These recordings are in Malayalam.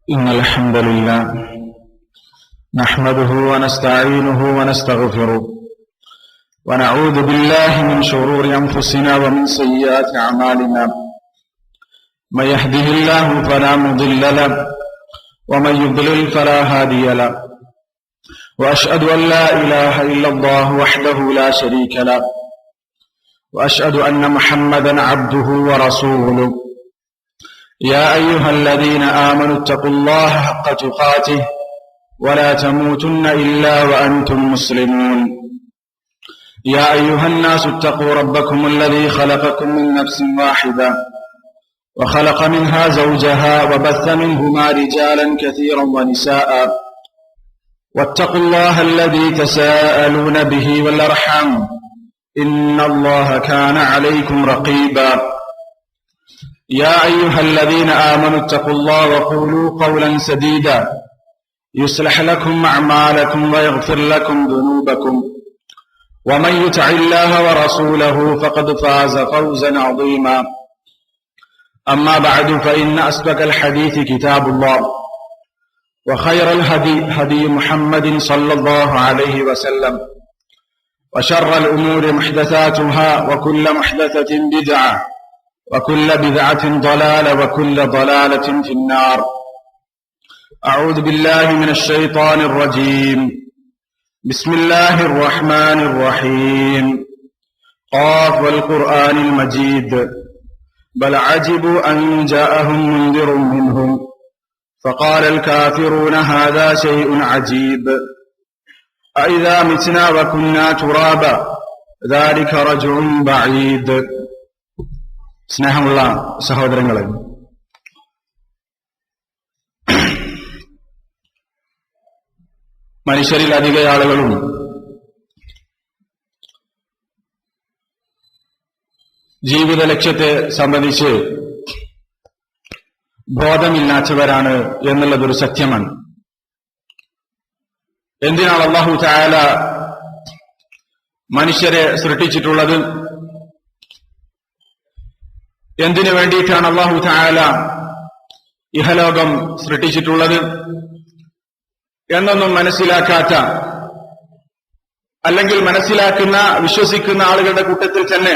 إن الحمد لله نحمده ونستعينه ونستغفره ونعوذ بالله من شرور أنفسنا ومن سيئات أعمالنا. من يهده الله فلا مضل له ومن يضلل فلا هادي له، وأشهد أن لا إله إلا الله وحده لا شريك له، وأشهد أن محمدا عبده ورسوله. يا أيها الذين آمنوا اتقوا الله حق تقاته ولا تموتن إلا وأنتم مسلمون. يا أيها الناس اتقوا ربكم الذي خلقكم من نفس واحدة وخلق منها زوجها وبث منهما رجالا كثيرا ونساء، واتقوا الله الذي تساءلون به والأرحام إن الله كان عليكم رقيبا. يا أيها الذين آمنوا اتقوا الله وقولوا قولا سديدا يصلح لكم أعمالكم ويغفر لكم ذنوبكم، ومن يطع الله ورسوله فقد فاز فوزا عظيما. أما بعد، فإن أصدق الحديث كتاب الله، وخير الهدي هدي محمد صلى الله عليه وسلم، وشر الأمور محدثاتها، وكل محدثة بدعة، وكل بدعة ضلالة، وكل ضلالة في النار. أعوذ بالله من الشيطان الرجيم. بسم الله الرحمن الرحيم. قاف والقرآن المجيد بل عجبوا أن جاءهم منذر منهم فقال الكافرون هذا شيء عجيب أإذا متنا وكنا ترابا ذلك رجع بعيد. സ്നേഹമുള്ള സഹോദരങ്ങളെ, മനുഷ്യരിൽ അധിക ആളുകളും ജീവിത ലക്ഷ്യത്തെ സംബന്ധിച്ച് ബോധമില്ലാത്തവരാണ് എന്നുള്ളതൊരു സത്യമാണ്. എന്തിനാണ് അല്ലാഹു തആല മനുഷ്യരെ സൃഷ്ടിച്ചിട്ടുള്ളത്? എന്തിനു വേണ്ടിയിട്ടാണ് അല്ലാഹു തആല ഇഹലോകം സൃഷ്ടിച്ചിട്ടുള്ളത് എന്നൊന്നും മനസ്സിലാക്കാത്ത, അല്ലെങ്കിൽ മനസ്സിലാക്കുന്ന വിശ്വസിക്കുന്ന ആളുകളുടെ കൂട്ടത്തിൽ തന്നെ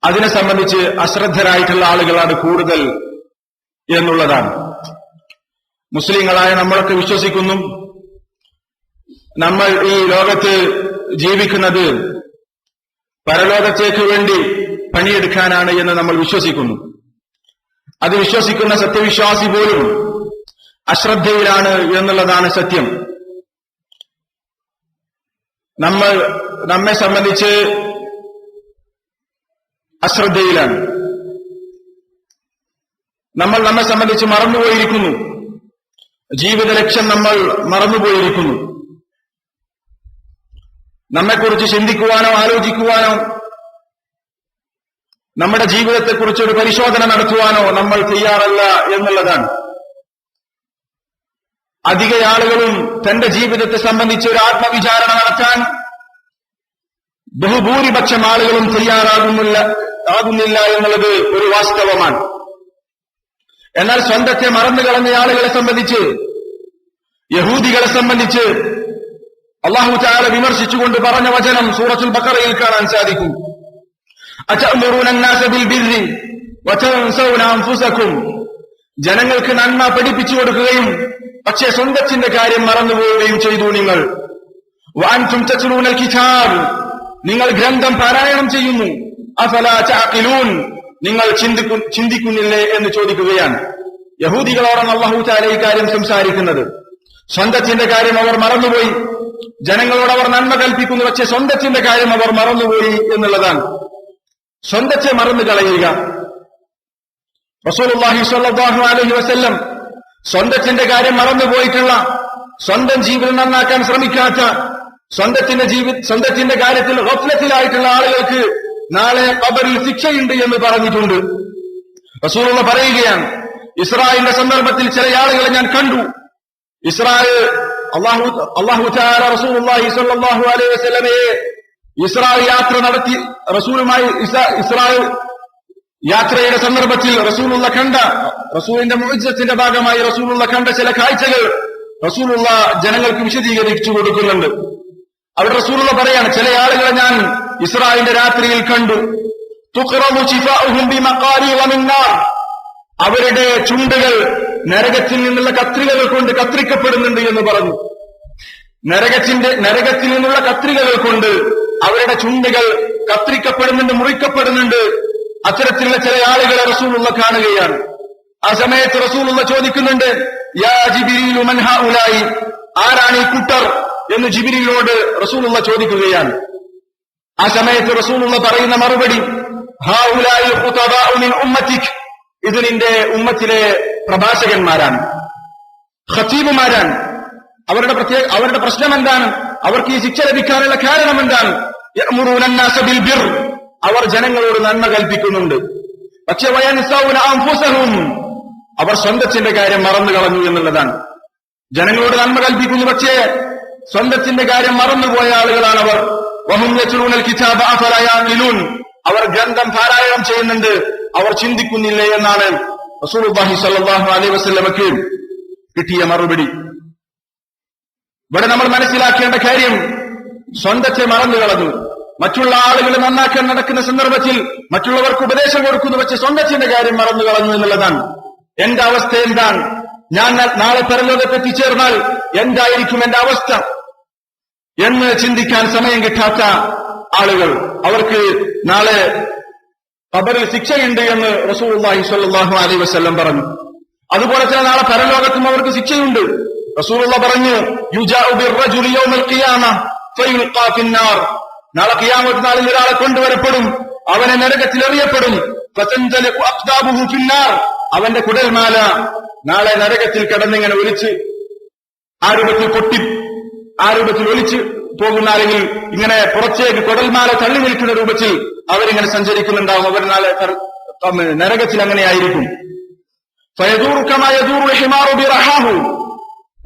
അതിനെ സംബന്ധിച്ച് അശ്രദ്ധരായിട്ടുള്ള ആളുകളാണ് കൂടുതൽ എന്നുള്ളതാണ്. മുസ്ലിങ്ങളായ നമ്മളൊക്കെ വിശ്വസിക്കുന്നു, നമ്മൾ ഈ ലോകത്ത് ജീവിക്കുന്നത് പരലോകത്തേക്ക് വേണ്ടി പണിയെടുക്കാനാണ് എന്ന് നമ്മൾ വിശ്വസിക്കുന്നു. അത് വിശ്വസിക്കുന്ന സത്യവിശ്വാസി പോലും അശ്രദ്ധയിലാണ് എന്നുള്ളതാണ് സത്യം. നമ്മെ സംബന്ധിച്ച് അശ്രദ്ധയിലാണ്. നമ്മെ സംബന്ധിച്ച് മറന്നുപോയിരിക്കുന്നു. ജീവിത ലക്ഷ്യം നമ്മൾ മറന്നുപോയിരിക്കുന്നു. നമ്മെക്കുറിച്ച് ചിന്തിക്കുവാനോ ആലോചിക്കുവാനോ, നമ്മുടെ ജീവിതത്തെക്കുറിച്ചൊരു പരിശോധന നടത്തുവാനോ നമ്മൾ തയ്യാറല്ല എന്നുള്ളതാണ്. അധിക ആളുകളും തന്റെ ജീവിതത്തെ സംബന്ധിച്ച് ഒരു ആത്മവിചാരണ നടത്താൻ ബഹുഭൂരിപക്ഷം ആളുകളും തയ്യാറാകുന്നില്ല എന്നുള്ളത് ഒരു വാസ്തവമാണ്. എന്നാൽ സ്വന്തത്തെ മറന്നു കളഞ്ഞ ആളുകളെ സംബന്ധിച്ച്, യഹൂദികളെ സംബന്ധിച്ച് അല്ലാഹു തആല വിമർശിച്ചുകൊണ്ട് പറഞ്ഞ വചനം സൂറത്തുൽ ബഖറയിൽ കാണാൻ സാധിക്കും. അതഅ്മുറൂന അന്നാസ ബിൽ ബിർരി വതൻസൗന അൻഫുസകും. ജനങ്ങൾക്ക് നന്മ പഠിപ്പിച്ചു കൊടുക്കുകയും പക്ഷേ സ്വന്തത്തിന്റെ കാര്യം മറന്നുപോവുകയും ചെയ്തു നിങ്ങൾ. വഅൻതും തത്ലൂനൽ കിതാബ്. നിങ്ങൾ ഗ്രന്ഥം പാരായണം ചെയ്യുന്നു. അഫലാ തഅഖിലൂൻ. നിങ്ങൾ ചിന്തിക്കുന്നില്ലേ എന്ന് ചോദിക്കുകയാണ്. യഹൂദികളോടാണ് അല്ലാഹു തആല ഈ കാര്യം സംസാരിക്കുന്നത്. സ്വന്തത്തിന്റെ കാര്യം അവർ മറന്നുപോയി. ജനങ്ങളോട് അവർ നന്മ കൽപ്പിക്കുന്നു, പക്ഷേ സ്വന്തത്തിന്റെ കാര്യം അവർ മറന്നുപോയി എന്നുള്ളതാണ്. സ്വന്തത്തെ മറന്നു കളയുക. റസൂലുള്ളാഹി സ്വല്ലല്ലാഹു അലൈഹി വസല്ലം സ്വന്തത്തിന്റെ കാര്യം മറന്നുപോയിട്ടുള്ള, സ്വന്തം ജീവിതം നന്നാക്കാൻ ശ്രമിക്കാത്ത, സ്വന്തത്തിന്റെ കാര്യത്തിൽ ഗഫ്ലത്തിലായിട്ടുള്ള ആളുകൾക്ക് നാളെ ഖബറിൽ ശിക്ഷയുണ്ട് എന്ന് പറഞ്ഞിട്ടുണ്ട്. റസൂലുള്ള പറയുകയാണ്, ഇസ്രായേലിന്റെ സന്ദർഭത്തിൽ ചില ആളുകളെ ഞാൻ കണ്ടു. ഇസ്രായേൽ അല്ലാഹു തആല റസൂലുള്ളാഹി സ്വല്ലല്ലാഹു അലൈഹി വസല്ലമയെ ഇസ്രായേൽ യാത്ര നടത്തി റസൂലുമായി ഇസ്രായേൽ യാത്രയുടെ സന്ദർഭത്തിൽ റസൂലിന്റെ മുഅ്ജിസത്തിന്റെ ഭാഗമായി റസൂലുള്ള കണ്ട ചില കാഴ്ചകൾ റസൂലുള്ള ജനങ്ങൾക്ക് വിശദീകരിച്ചു കൊടുക്കുന്നുണ്ട്. അവിടെ റസൂലുള്ള പറയാണ്, ചില ആളുകളെ ഞാൻ ഇസ്രായിന്റെ രാത്രിയിൽ കണ്ടു. തുഖ്റമു ശിഫാഉഹും ബിമഖാരിഅ മിൻ നാർ, അവരുടെ ചുണ്ടുകൾ നരകത്തിൽ നിന്നുള്ള കത്രികകൾ കൊണ്ട് കത്രിക്കപ്പെടുന്നുണ്ട് എന്ന് പറഞ്ഞു. നരകത്തിൽ നിന്നുള്ള കത്രികകൾ കൊണ്ട് അവരുടെ ചുണ്ടുകൾ കത്രിക്കപ്പെടുന്നുണ്ട്, മുറിക്കപ്പെടുന്നുണ്ട്. അത്തരത്തിലുള്ള ചില ആളുകളെ റസൂലുള്ള കാണുകയാണ്. ആ സമയത്ത് റസൂലുള്ള ചോദിക്കുന്നുണ്ട്, യാ ജിബ്രീലു മൻ ഹൗലായി, ആരാണ് ഈ കൂട്ടർ എന്ന് ജിബ്രീലിനോട് റസൂലുള്ള ചോദിക്കുകയാണ്. ആ സമയത്ത് റസൂലുള്ള പറയുന്ന മറുപടി, ഹൗലായി ഖുതബാഉ മിൻ ഉമ്മതിക്, ഇത് നിന്റെ ഉമ്മത്തിലെ പ്രഭാഷകന്മാരാണ്, ഖതീബുമാരാണ്. അവരുടെ പ്രശ്നം എന്താണ്? അവർക്ക് ഈ ശിക്ഷ ലഭിക്കാനുള്ള കാരണം എന്താണ്? യഅ്മുറൂന അന്നാസ ബിൽ ബിർ, അവർ ജനങ്ങളോട് നന്മ കൽപ്പിക്കുന്നുണ്ട്. പക്ഷെ വയൻസൗന അൻഫുസഹും, അവർ സ്വന്തത്തിന്റെ കാര്യം മറന്നു കളഞ്ഞു എന്നുള്ളതാണ്. ജനങ്ങളോട് നന്മ കൽപ്പിക്കുന്നു, പക്ഷേ സ്വന്തത്തിന്റെ കാര്യം മറന്നുപോയ ആളുകളാണ് അവർ. വഹും യത്ലൂനൽ കിതാബ അഫലാ യഅഖിലൂൻ, അവർ ഗ്രന്ഥം പാരായണം ചെയ്യുന്നുണ്ട്, അവർ ചിന്തിക്കുന്നില്ലേ എന്നാണ് റസൂലുള്ളാഹി സ്വല്ലല്ലാഹു അലൈഹി വസല്ലമക്ക് കിട്ടിയ മറുപടി. ഇവിടെ നമ്മൾ മനസ്സിലാക്കേണ്ട കാര്യം, സ്വന്തത്തെ മറന്നു കളഞ്ഞു. മറ്റുള്ള ആളുകൾ നന്നാക്കാൻ നടക്കുന്ന സന്ദർഭത്തിൽ മറ്റുള്ളവർക്ക് ഉപദേശം കൊടുക്കുന്നു, പക്ഷെ സ്വന്തത്തിന്റെ കാര്യം മറന്നു കളഞ്ഞു എന്നുള്ളതാണ്. എന്റെ അവസ്ഥ എന്താണ്? ഞാൻ നാളെ പരലോകത്ത് എത്തിച്ചേർന്നാൽ എന്തായിരിക്കും എന്റെ അവസ്ഥ എന്ന് ചിന്തിക്കാൻ സമയം കിട്ടാത്ത ആളുകൾ, അവർക്ക് നാളെ ഖബറിൽ ശിക്ഷയുണ്ട് എന്ന് റസൂലുള്ളാഹി സ്വല്ലല്ലാഹു അലൈഹി വസല്ലം പറഞ്ഞു. അതുപോലെ തന്നെ നാളെ പരലോകത്തും അവർക്ക് ശിക്ഷയുണ്ട്. റസൂലുള്ള പറഞ്ഞു, യുജാഉ ബിർറജുലി യൗമൽ ഖിയാമ ഫയുൽഖാ ഫിന്നാർ, നാളെ ഖിയാമത്ത് നാളിൽ ഒരാളെ കൊണ്ടുവരപ്പെടും, അവനെ നരകത്തിൽ എറിയപ്പെടും. ഫതൻതലിഖു അഖ്ദാബുഹു ഫിന്നാർ, അവന്റെ കുടൽമാല നാളെ നരകത്തിൽ കിടന്നിങ്ങനെ ഒലിച്ച് ആ രൂപത്തിൽ ഒലിച്ച് പോകുന്ന, അല്ലെങ്കിൽ ഇങ്ങനെ പുറത്തേക്ക് കുടൽമാല തള്ളി നിൽക്കുന്ന രൂപത്തിൽ അവരിങ്ങനെ സഞ്ചരിക്കുന്നുണ്ടാവും. അവർ നാളെ നരകത്തിൽ അങ്ങനെയായിരിക്കും. ഫയദൂറു കമാ യദൂറു ഹിമാറു ബിറഹാഹു,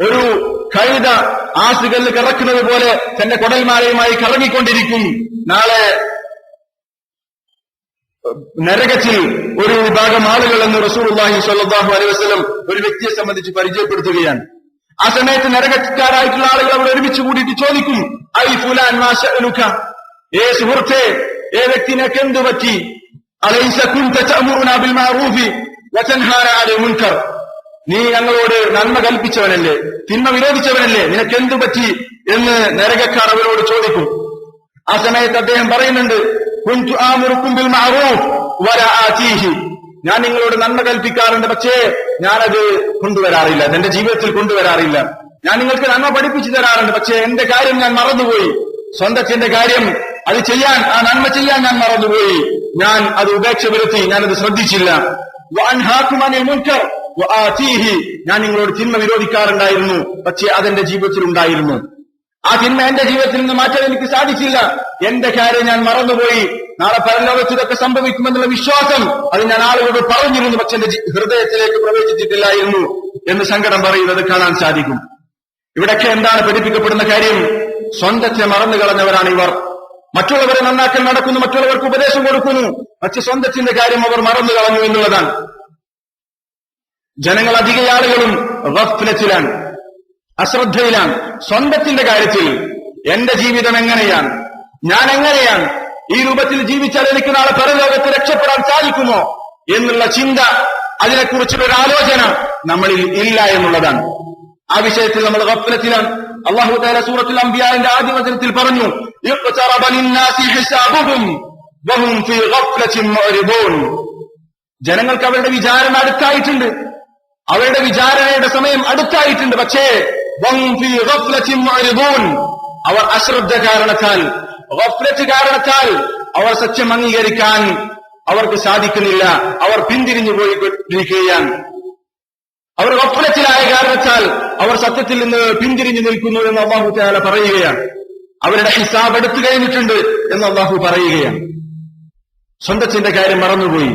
ഒരു കഴുത ആസുകളിൽ കറക്കുന്നത് പോലെ തന്റെ കുടൽമാലയുമായി കറങ്ങിക്കൊണ്ടിരിക്കും. നാളെ നരകത്തിൽ ഒരു വിഭാഗം ആളുകൾ എന്ന് റസൂലുള്ളാഹി സ്വല്ലല്ലാഹു അലൈഹി വസല്ലം ഒരു വ്യക്തിയെ സംബന്ധിച്ച് പരിചയപ്പെടുത്തുകയാണ്. ആ സമയത്ത് നരകക്കാരായിട്ടുള്ള ആളുകൾ അവിടെ ഒരുമിച്ച് കൂടിയിട്ട് ചോദിക്കും, ഐ ഫുലാൻ മാ ശഅനുക, ഏ സുഹൃത്തേ, ഏ വ്യക്തി നിനക്ക് എന്തു പറ്റി? അലൈസ കുൻത തഅമുറുനാ ബിൽ മഅറൂഫി വതൻഹാനാ അനിൽ മുൻകർ, നീ ഞങ്ങളോട് നന്മ കൽപ്പിച്ചവനല്ലേ, തിന്മ വിരോധിച്ചവനല്ലേ, നിനക്ക് എന്തു പറ്റി എന്ന് നരകക്കാർ അവരോട് ചോദിക്കും. ആ സമയത്ത് അദ്ദേഹം പറയുന്നുണ്ട്, കുൻതു ആമുറുക്കും ബിൽ മഅറൂഫ് വലാ ആതീഹി, ഞാൻ നിങ്ങളോട് നന്മ കൽപ്പിക്കാറുണ്ട്, പക്ഷേ ഞാനത് കൊണ്ടുവരാറില്ല, എന്റെ ജീവിതത്തിൽ കൊണ്ടുവരാറില്ല. ഞാൻ നിങ്ങൾക്ക് നന്മ പഠിപ്പിച്ചു തരാറുണ്ട്, പക്ഷേ എന്റെ കാര്യം ഞാൻ മറന്നുപോയി. സ്വന്തത്തിന്റെ കാര്യം അത് ചെയ്യാൻ, ആ നന്മ ചെയ്യാൻ ഞാൻ മറന്നുപോയി. ഞാൻ അത് ഉപേക്ഷ വരുത്തി, ഞാനത് ശ്രദ്ധിച്ചില്ല. വഅൻഹാകും അനിൽ മുൻകർ വആതീഹി, ഞാൻ നിങ്ങളോട് തിന്മ വിരോധിക്കാറുണ്ടായിരുന്നു, പക്ഷേ അതെന്റെ ജീവിതത്തിൽ ഉണ്ടായിരുന്നു. ആ തിന്മ എന്റെ ജീവിതത്തിൽ നിന്ന് മാറ്റാൻ എനിക്ക് സാധിച്ചില്ല. എന്റെ കാര്യം ഞാൻ മറന്നുപോയി. നാളെ പരലോകത്ത് ഇതൊക്കെ സംഭവിക്കുമെന്നുള്ള വിശ്വാസം അത് ഞാൻ ആളുകളോട് പറഞ്ഞിരുന്നു, പക്ഷെ എന്റെ ഹൃദയത്തിലേക്ക് പ്രവേശിച്ചിട്ടില്ലായിരുന്നു എന്ന് സങ്കടം പറയുന്നത് കാണാൻ സാധിക്കും. ഇവിടൊക്കെ എന്താണ് പഠിപ്പിക്കപ്പെടുന്ന കാര്യം? സ്വന്തത്തെ മറന്നു കളഞ്ഞവരാണ് ഇവർ. മറ്റുള്ളവരെ നന്നാക്കാൻ നടക്കുന്നു, മറ്റുള്ളവർക്ക് ഉപദേശം കൊടുക്കുന്നു, പക്ഷെ സ്വന്തത്തിന്റെ കാര്യം അവർ മറന്നു കളഞ്ഞു എന്നുള്ളതാണ്. ജനങ്ങൾ അധിക ആളുകളും ഗഫ്ലത്തിലാണ്, അശ്രദ്ധയിലാണ്. സ്വന്തത്തിന്റെ കാര്യത്തിൽ എന്റെ ജീവിതം എങ്ങനെയാണ്, ഞാൻ എങ്ങനെയാണ്, ഈ രൂപത്തിൽ ജീവിച്ചാൽ എനിക്ക് നാളെ പരലോകത്ത് രക്ഷപ്പെടാൻ സാധിക്കുമോ എന്നുള്ള ചിന്ത, അതിനെക്കുറിച്ചുള്ള ആലോചന നമ്മളിൽ ഇല്ല എന്നുള്ളതാണ്. ആ വിഷയത്തിൽ നമ്മൾ ഗഫ്ലത്തിലാണ്. അല്ലാഹു തആല സൂറത്തുൽ അംബിയാന്റെ ആദ്യ വചനത്തിൽ പറഞ്ഞു, ഇഖ്തറബ ലിന്നാസി ഹിസാബുഹും വഹും ഫീ ഗഫ്ലത്തിൻ മുഅ്രിദൂൻ, ജനങ്ങൾക്ക് അവരുടെ വിചാരണ അടുത്തായിട്ടുണ്ട്, അവരുടെ വിചാരണയുടെ സമയം അടുത്തായിട്ടുണ്ട്, പക്ഷേ വഹും ഫീ ഗഫ്ലത്തിൻ മുഅ്രിദൂൻ, അവർ അശ്രദ്ധ കാരണത്താൽ, ഗഫ്ലത്ത് കാരണത്താൽ അവർ സത്യം അംഗീകരിക്കാൻ അവർക്ക് സാധിക്കുന്നില്ല, അവർ പിന്തിരിഞ്ഞു പോയിക്കൊണ്ടിരിക്കുകയാണ്. അവർ ഗഫ്ലത്തിലായ കാരണത്താൽ അവർ സത്യത്തിൽ നിന്ന് പിന്തിരിഞ്ഞു നിൽക്കുന്നു എന്ന് അല്ലാഹു തആല പറയുകയാണ്. അവരുടെ ഹിസാബ് എടുത്തു കഴിഞ്ഞിട്ടുണ്ട് എന്ന് അല്ലാഹു പറയുകയാണ്. സ്വന്തത്തിന്റെ കാര്യം മറന്നുപോയി,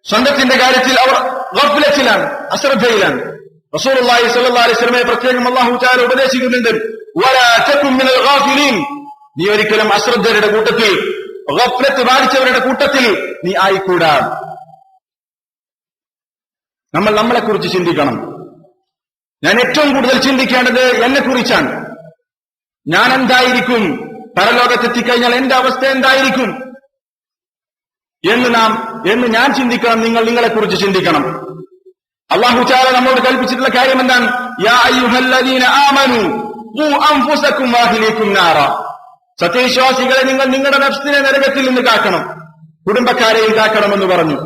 സ്വന്തത്തിന്റെ കാര്യത്തിൽ അവർ ഗഫ്ലത്തിലാണ്, അശ്രദ്ധയിലാണ്. റസൂലുള്ളാഹി സ്വല്ലല്ലാഹു അലൈഹി വസല്ലമയെ പ്രത്യേകം അല്ലാഹു തആല ഉപദേശിക്കുന്നുണ്ട്, വലാ തകും മിനൽ ഗാഫിലീൻ, നീ ഒരിക്കലും അശ്രദ്ധരുടെ കൂട്ടത്തിൽ ഗഫ്ലത്ത് ബാധിച്ചവരുടെ കൂട്ടത്തിൽ നീ ആയിക്കൂടാ. നമ്മൾ നമ്മളെക്കുറിച്ച് ചിന്തിക്കണം. ഞാൻ ഏറ്റവും കൂടുതൽ ചിന്തിക്കേണ്ടത് എന്നെക്കുറിച്ചാണ്. ഞാൻ എന്തായിരിക്കും, പരലോകത്തെത്തിക്കഴിഞ്ഞാൽ എന്റെ അവസ്ഥ എന്തായിരിക്കും എന്ന് ഞാൻ ചിന്തിക്കണം. നിങ്ങൾ നിങ്ങളെക്കുറിച്ച് ചിന്തിക്കണം. അല്ലാഹു തആല നമ്മോട് കൽപ്പിച്ചിട്ടുള്ള കാര്യം എന്താണ്? യാ അയ്യുഹല്ലദീന ആമനൂ ഖൂ അൻഫുസകും വഅഹ്ലീകും നാറ. സത്യവിശ്വാസികളെ, നിങ്ങൾ നിങ്ങളുടെ നഫ്സിനെ നരകത്തിൽ നിന്ന് കാക്കണം, കുടുംബക്കാരെയും കാക്കണമെന്ന് പറഞ്ഞു.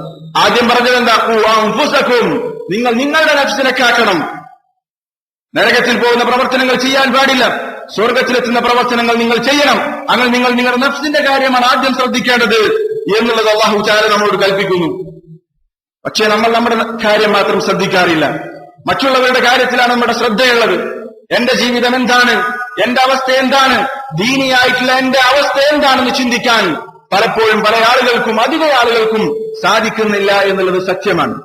ആദ്യം പറഞ്ഞത് എന്താ? ഖൂ അൻഫുസകും, നിങ്ങൾ നിങ്ങളുടെ നഫ്സിനെ കാക്കണം. നരകത്തിൽ പോകുന്ന പ്രവർത്തനങ്ങൾ ചെയ്യാൻ പാടില്ല, സ്വർഗത്തിലെത്തുന്ന പ്രവർത്തനങ്ങൾ നിങ്ങൾ ചെയ്യണം. അങ്ങനെ നിങ്ങൾ നിങ്ങളുടെ നഫ്സിന്റെ കാര്യമാണ് ആദ്യം ശ്രദ്ധിക്കേണ്ടത് എന്നുള്ളത് അല്ലാഹു തആല നമ്മോട് കൽപ്പിക്കുന്നു. പക്ഷേ നമ്മൾ നമ്മുടെ കാര്യം മാത്രം ശ്രദ്ധിക്കാറില്ല, മറ്റുള്ളവരുടെ കാര്യത്തിലാണ് നമ്മുടെ ശ്രദ്ധയുള്ളത്. എന്റെ ജീവിതം എന്താണ്, എന്റെ അവസ്ഥ എന്താണ്, ദീനിയായിട്ടുള്ള എന്റെ അവസ്ഥ എന്താണെന്ന് ചിന്തിക്കാൻ പലപ്പോഴും പല ആളുകൾക്കും, അധിക ആളുകൾക്കും സാധിക്കുന്നില്ല എന്നുള്ളത് സത്യമാണ്.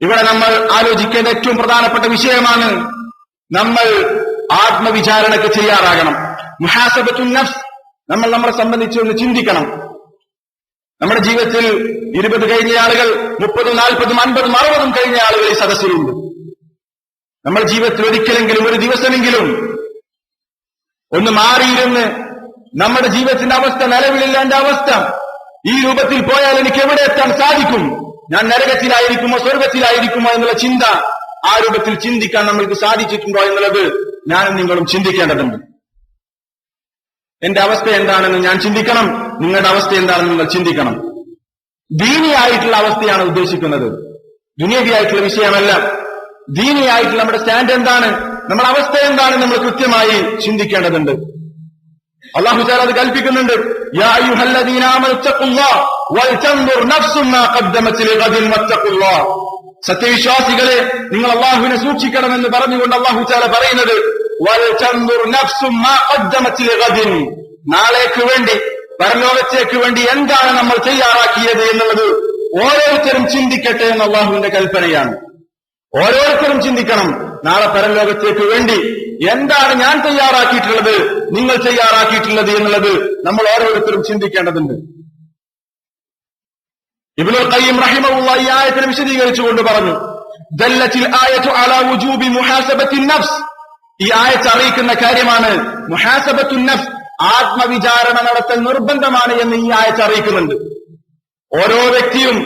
ഇവിടെ നമ്മൾ ആലോചിക്കേണ്ട ഏറ്റവും പ്രധാനപ്പെട്ട വിഷയമാണ്, നമ്മൾ ആത്മവിചാരണയ്ക്ക് തയ്യാറാകണം. മുഹാസബത്തുൻ നഫ്സ്, നമ്മൾ നമ്മളെ സംബന്ധിച്ച് ഒന്ന് ചിന്തിക്കണം. നമ്മുടെ ജീവിതത്തിൽ 20 കഴിഞ്ഞ ആളുകൾ, 30, 40, 50, 60 കഴിഞ്ഞ ആളുകൾ ഈ സദസ്സിലുണ്ട്. നമ്മൾ ജീവിതത്തിൽ ഒരിക്കലെങ്കിലും, ഒരു ദിവസമെങ്കിലും ഒന്ന് മാറിയിരുന്ന് നമ്മുടെ ജീവിതത്തിന്റെ അവസ്ഥ, നിലവിലില്ല എന്റെ അവസ്ഥ, ഈ രൂപത്തിൽ പോയാൽ എനിക്ക് എവിടെ എത്താൻ സാധിക്കും, ഞാൻ നരകത്തിലായിരിക്കുമോ സ്വർഗത്തിലായിരിക്കുമോ എന്നുള്ള ചിന്ത, ആ രൂപത്തിൽ ചിന്തിക്കാൻ നമ്മൾക്ക് സാധിച്ചിട്ടുണ്ടോ എന്നുള്ളത് ഞാനും നിങ്ങളും ചിന്തിക്കേണ്ടതുണ്ട്. എന്റെ അവസ്ഥ എന്താണെന്ന് ഞാൻ ചിന്തിക്കണം, നിങ്ങളുടെ അവസ്ഥ എന്താണെന്ന് നിങ്ങൾ ചിന്തിക്കണം. ദീനിയായിട്ടുള്ള അവസ്ഥയാണ് ഉദ്ദേശിക്കുന്നത്, ദുനിയവിയായിട്ടുള്ള വിഷയമല്ല. ദീനിയായിട്ടുള്ള നമ്മുടെ സ്റ്റാൻഡ് എന്താണ്, നമ്മുടെ അവസ്ഥ എന്താണ്, നമ്മൾ കൃത്യമായി ചിന്തിക്കേണ്ടതുണ്ട്. അല്ലാഹു തആല അത് കൽപ്പിക്കുന്നുണ്ട്. യാ അയ്യുഹല്ലദീന ആമനൂ തഖുല്ലാഹ വൽതൻദുർ നഫ്സും മാ ഖദ്ദമത് ലിഗദിൻ വത്തഖുല്ലാഹ്. സത്യവിശ്വാസികളെ, നിങ്ങൾ അല്ലാഹുവിനെ സൂക്ഷിക്കണമെന്ന് പറഞ്ഞുകൊണ്ട് അല്ലാഹു തആല പറയുന്നത് വൽതൻദുർ നഫ്സും മാ ഖദ്ദമത് ലിഗദിൻ, നാളേക്ക് വേണ്ടി, പരലോകത്തേക്ക് വേണ്ടി എന്താണ് നമ്മൾ തയ്യാറാക്കിയത് എന്നുള്ളത് ഓരോരുത്തരും ചിന്തിക്കട്ടെ എന്ന അല്ലാഹുവിന്റെ കൽപ്പനയാണ്. ഓരോരുത്തരും ചിന്തിക്കണം, നാളെ പരലോകത്തേക്ക് വേണ്ടി എന്താണ് ഞാൻ തയ്യാറാക്കിയിട്ടുള്ളത്, നിങ്ങൾ തയ്യാറാക്കിയിട്ടുള്ളത് എന്നുള്ളത് നമ്മൾ ഓരോരുത്തരും ചിന്തിക്കേണ്ടതുണ്ട്. ഇബ്നുൽ ഖയ്യിം റഹിമഹുല്ലാഹ് ഈ ആയത്തിനെ വിശദീകരിച്ചുകൊണ്ട് പറഞ്ഞു, ദല്ലത്തിൽ ആയതു അലാ വുജൂബി മുഹാസബത്തിൻ നഫ്സ്. ഈ ആയത്ത് അറിയിക്കുന്ന കാര്യമാണ് മുഹാസബത്തുൻ നഫ്സ്, ആത്മവിചാരണ നടത്തൽ നിർബന്ധമാണ് എന്ന് ഈ ആയത്ത് അറിയിക്കുന്നുണ്ട്. ഓരോ വ്യക്തിയും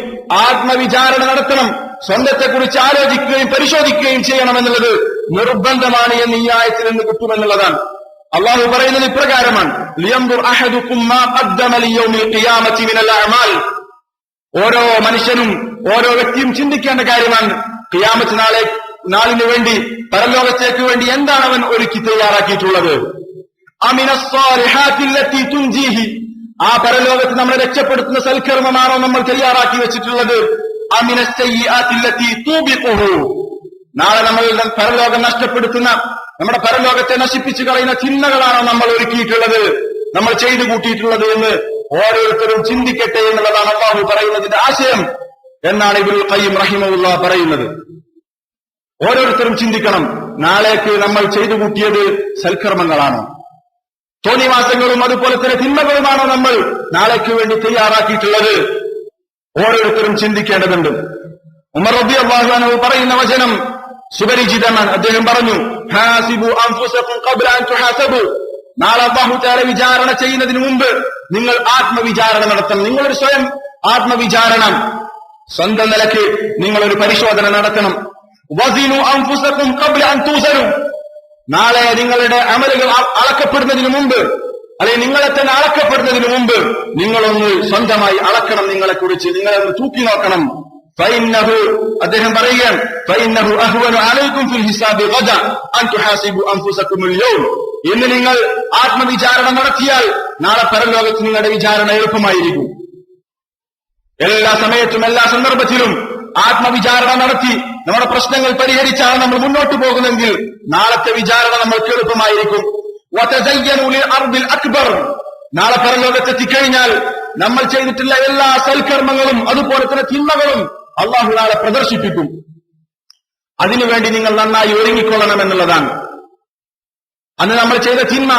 ആത്മവിചാരണ നടത്തണം, സ്വന്തത്തെക്കുറിച്ച് ആലോചിക്കുകയും പരിശോധിക്കുകയും ചെയ്യണമെന്നുള്ളത് നിർബന്ധമാണ് എന്ന് ഈ ആയത്തിൽ നിന്ന് കിട്ടുമെന്നുള്ളതാണ്. അള്ളാഹു പറയുന്നത് ഇപ്രകാരമാണ്, ലിയൻദുർ അഹദുകും മാ ഖദ്ദമ ലിയൗമിൽ ഖിയാമത്തി മിനൽ അഅമാൽ. ഓരോ മനുഷ്യനും, ഓരോ വ്യക്തിയും ചിന്തിക്കേണ്ട കാര്യമാണ്, ഖിയാമത്ത് നാളിന് വേണ്ടി, പരലോകത്തേക്ക് വേണ്ടി എന്താണ് അവൻ ഒരുക്കി തയ്യാറാക്കിയിട്ടുള്ളത്. അമിനസ് സ്വാലിഹാത്തി ലത്തി തുൻജീഹി, ആ പരലോകത്ത് നമ്മളെ രക്ഷപ്പെടുത്തുന്ന സൽക്കർമ്മമാണോ നമ്മൾ തയ്യാറാക്കി വെച്ചിട്ടുള്ളത്. അമിനസ് സയ്യിആത്തി ലത്തി തൂബിഖുഹു, നാളെ നമ്മളുടെ പരലോകം നഷ്ടപ്പെടുത്തുന്ന, നമ്മുടെ പരലോകത്തെ നശിപ്പിച്ചു കളയുന്ന ചിന്തകളാണോ നമ്മൾ ഒരുക്കിയിട്ടുള്ളത്, നമ്മൾ ചെയ്തു കൂട്ടിയിട്ടുള്ളത് എന്ന് ഓരോരുത്തരും ചിന്തിക്കട്ടെ എന്നുള്ളതാണ് അല്ലാഹു പറയുന്നതിന്റെ ആശയം എന്നാണ് ഇബ്നുൽ ഖയ്യിം റഹിമഹുല്ലാഹ് പറയുന്നത്. ഓരോരുത്തരും ചിന്തിക്കണം, നാളേക്ക് നമ്മൾ ചെയ്തു കൂട്ടിയത് സൽക്കർമ്മങ്ങളാണോ, തോന്നിവാസങ്ങളും അതുപോലെ തന്നെ തിന്മകളുമാണോ നമ്മൾ നാളേക്ക് വേണ്ടി തയ്യാറാക്കിയിട്ടുള്ളത്. ഓരോരുത്തരും ചിന്തിക്കേണ്ടതുണ്ട്. ഉമർ റളിയല്ലാഹു അൻഹു പറയുന്ന വചനം സുപരിചിതമാണ്. അദ്ദേഹം പറഞ്ഞു, ഹാസിബു അൻഫുസകും ഖബ്ല അൻ തുഹാസബു. നാളെ അല്ലാഹു തആല വിചാരണ ചെയ്യുന്നതിന് മുമ്പ് നിങ്ങൾ ആത്മവിചാരണ നടത്തണം. നിങ്ങളൊരു സ്വയം ആത്മവിചാരണ, സ്വന്തം നിലയ്ക്ക് നിങ്ങളൊരു പരിശോധന നടത്തണം. വസിനു അൻഫുസകും ഖബ്ല അൻ തൂസനു. നാളെ നിങ്ങളുടെ അമലുകൾ അളക്കപ്പെടുന്നതിന് മുമ്പ്, അല്ലെങ്കിൽ നിങ്ങളെ തന്നെ അളക്കപ്പെടുന്നതിന് മുമ്പ് നിങ്ങളൊന്ന് സ്വന്തമായി അളക്കണം, നിങ്ങളെക്കുറിച്ച് നിങ്ങളൊന്ന് തൂക്കി നോക്കണം. ഫഇന്നഹു, അദ്ദേഹം പറയുകയാണ്, ഫഇന്നഹു അഹ്വനു അലൈക്കും ഫിൽ ഹിസാബി ഗദ അൻ തുഹാസിബു അൻഫുസകുമുൽ യൗം. ഇന്ന് നിങ്ങൾ ആത്മവിചാരണ നടത്തിയാൽ നാളെ പരലോകത്ത് നിങ്ങളുടെ വിചാരണ എളുപ്പമായിരിക്കും. എല്ലാ സമയത്തും എല്ലാ സന്ദർഭത്തിലും ആത്മവിചാരണ നടത്തി നമ്മുടെ പ്രശ്നങ്ങൾ പരിഹരിച്ചാണ് നമ്മൾ മുന്നോട്ട് പോകുന്നതെങ്കിൽ നാളത്തെ വിചാരണ നമ്മൾക്ക് എളുപ്പമായിരിക്കും. വതസയ്യനു ലിൽ അർദിൽ അക്ബർ. നാളെ പരലോകത്തെത്തിക്കഴിഞ്ഞാൽ നമ്മൾ ചെയ്തിട്ടുള്ള എല്ലാ സൽക്കർമ്മങ്ങളും അതുപോലെ തന്നെ തിന്മകളും അള്ളാഹു നാളെ പ്രദർശിപ്പിക്കും. അതിനുവേണ്ടി നിങ്ങൾ നന്നായി ഒരുങ്ങിക്കൊള്ളണം എന്നുള്ളതാണ്. അന്ന് നമ്മൾ ചെയ്ത തിന്മ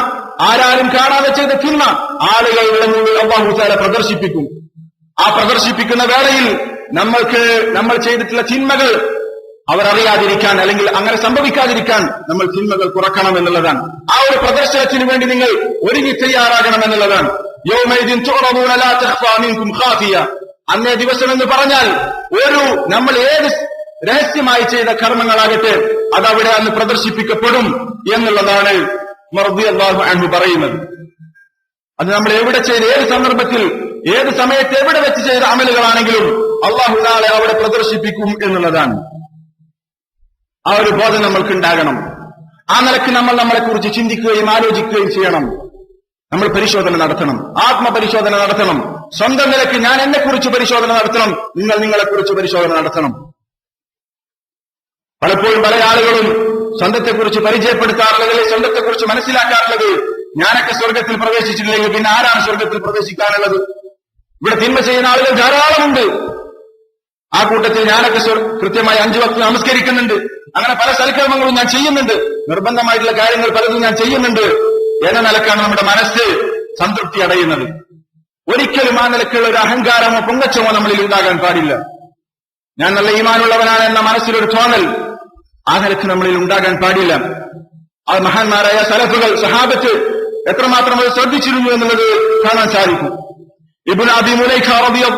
ആരാരും കാണാതെ ചെയ്ത തിന്മ ആളുകളുടെ മുന്നിൽ അല്ലാഹു തആല പ്രദർശിപ്പിക്കും. ആ പ്രദർശിപ്പിക്കുന്ന വേളയിൽ നമ്മൾ ചെയ്തിട്ടുള്ള തിന്മകൾ അവർ അറിയാതിരിക്കാൻ, അല്ലെങ്കിൽ അങ്ങനെ സംഭവിക്കാതിരിക്കാൻ നമ്മൾ തിന്മകൾ കുറക്കണം എന്നുള്ളതാണ്. ആ ഒരു പ്രദർശനത്തിന് വേണ്ടി നിങ്ങൾ ഒരുങ്ങി തയ്യാറാകണം എന്നുള്ളതാണ്. യൗമൈദിൻ തുഅറദൂന ലാ തഖ്ഫാ മിൻകും ഖാഫിയ. അന്നേ ദിവസം എന്ന് പറഞ്ഞാൽ നമ്മൾ ഏത് രഹസ്യമായി ചെയ്ത കർമ്മങ്ങളാകട്ടെ അതവിടെ അന്ന് പ്രദർശിപ്പിക്കപ്പെടും എന്നുള്ളതാണ് റളിയല്ലാഹു അൻഹു പറയുന്നത്. അത് നമ്മൾ എവിടെ ചെയ്ത, ഏത് സന്ദർഭത്തിൽ, ഏത് സമയത്ത്, എവിടെ വെച്ച് ചെയ്ത അമലുകളാണെങ്കിലും അല്ലാഹു നാളെ അവിടെ പ്രദർശിപ്പിക്കും എന്നുള്ളതാണ്. ആ ഒരു ബോധം നമ്മൾക്ക് ഉണ്ടാകണം. ആ നിലയ്ക്ക് നമ്മൾ നമ്മളെക്കുറിച്ച് ചിന്തിക്കുകയും ആലോചിക്കുകയും ചെയ്യണം. നമ്മൾ പരിശോധന നടത്തണം, ആത്മപരിശോധന നടത്തണം. സ്വന്തം നിലയ്ക്ക് ഞാൻ എന്നെക്കുറിച്ച് പരിശോധന നടത്തണം, നിങ്ങൾ നിങ്ങളെക്കുറിച്ച് പരിശോധന നടത്തണം. പലപ്പോഴും പല ആളുകളും സ്വന്തത്തെക്കുറിച്ച് പരിചയപ്പെടുത്താറുള്ളത്, സ്വന്തത്തെക്കുറിച്ച് മനസ്സിലാക്കാറുള്ളത്, ഞാനൊക്കെ സ്വർഗത്തിൽ പ്രവേശിച്ചിട്ടില്ലെങ്കിൽ പിന്നെ ആരാണ് സ്വർഗത്തിൽ പ്രവേശിക്കാനുള്ളത്? ഇവിടെ തിന്മ ചെയ്യുന്ന ആളുകൾ ധാരാളമുണ്ട്. ആ കൂട്ടത്തിൽ ഞാനൊക്കെ കൃത്യമായി 5 വക്ത് നമസ്കരിക്കുന്നുണ്ട്, അങ്ങനെ പല സൽക്കർമ്മങ്ങളും ഞാൻ ചെയ്യുന്നുണ്ട്, നിർബന്ധമായിട്ടുള്ള കാര്യങ്ങൾ പലതും ഞാൻ ചെയ്യുന്നുണ്ട് എന്ന നിലക്കാണ് നമ്മുടെ മനസ്സ് സംതൃപ്തി അടയുന്നത്. ഒരിക്കലും ആ നിലക്കുള്ള ഒരു അഹങ്കാരമോ പൊങ്ങച്ചമോ നമ്മളിൽ ഉണ്ടാകാൻ പാടില്ല. ഞാൻ നല്ല ഈമാനുള്ളവനാണ് എന്ന മനസ്സിലൊരു തോന്നൽ ആ നിലക്ക് നമ്മളിൽ ഉണ്ടാകാൻ പാടില്ല. ആ മഹാന്മാരായ സലഫുകൾ, സഹാബത്ത് എത്രമാത്രം അത് ശ്രദ്ധിച്ചിരുന്നു എന്നുള്ളത് കാണാൻ സാധിക്കും. ഇബ്നു അബി മുലൈഖ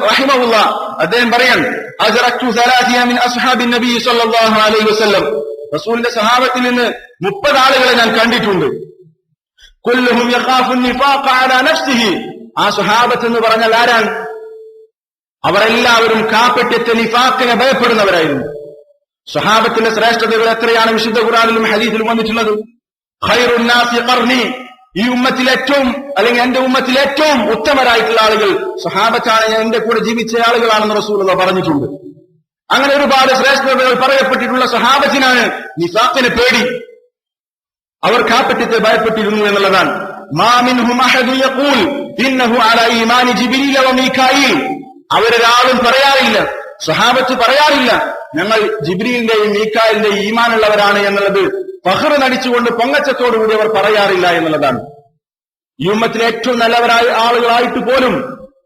റഹിമഹുല്ലാ അദ്ദേഹം പറയാൻ, അസ്റക്തു 30 മിൻ അസ്ഹാബി നബി സല്ലല്ലാഹു അലൈഹി വസല്ലം, റസൂലിന്റെ സഹാബത്തിൽ നിന്ന് 30 ആളുകളെ ഞാൻ കണ്ടിട്ടുണ്ട്. കുല്ലുഹും യഖാഫു നിഫാഖ അലാ നഫ്സിഹി. ആ സഹാബത്ത് എന്ന് പറഞ്ഞാൽ ആരാണ്? അവരെല്ലാവരും കാപ്പറ്റ്യത്തെ നിഫാഖിനെ ഭയപ്പെടുന്നവരായിരുന്നു. സഹാബത്തിന്റെ ശ്രേഷ്ഠതകൾ എത്രയാണ് വിശുദ്ധ ഖുർആനിലും ഹദീസിലും വന്നിട്ടുള്ളത്. ഖൈറുൻ നാസി ഖർനി, ഈ ഉമ്മത്തിൽ ഏറ്റവും, അല്ലെങ്കിൽ എന്റെ ഉമ്മത്തിൽ ഏറ്റവും ഉത്തമരായിട്ടുള്ള ആളുകൾ സഹാബത്താണ്, എന്റെ കൂടെ ജീവിച്ച ആളുകളാണെന്ന് റസൂലുള്ളാഹി പറഞ്ഞിട്ടുണ്ട്. അങ്ങനെ ഒരുപാട് ശ്രേഷ്ഠതകൾ പറയപ്പെട്ടിട്ടുള്ള സഹാബത്തിനാണ് നിഫാഖിനെ പേടി. അവർ കാപ്പറ്റ്യത്തെ ഭയപ്പെട്ടിരുന്നു എന്നുള്ളതാണ്. മാ മിൻഹും അഹദു യഖൂൽ ഇന്നഹു അലാ ഈമാനി ജിബ്രീൽ വ മീകായിൽ. അവരൊരാളും പറയാറില്ല, സഹാബത്ത് പറയാറില്ല, ഞങ്ങൾ ജിബ്രീലിന്റെയും മീകായിലിന്റെയും ഈമാനുള്ളവരാണ് എന്നുള്ളത് ഫഖ്ർ നടിച്ചുകൊണ്ട് പൊങ്ങച്ചത്തോടുകൂടി അവർ പറയാറില്ല എന്നുള്ളതാണ്. ഈ ഉമ്മത്തിലെ ഏറ്റവും നല്ലവരായ ആളുകളായിട്ട് പോലും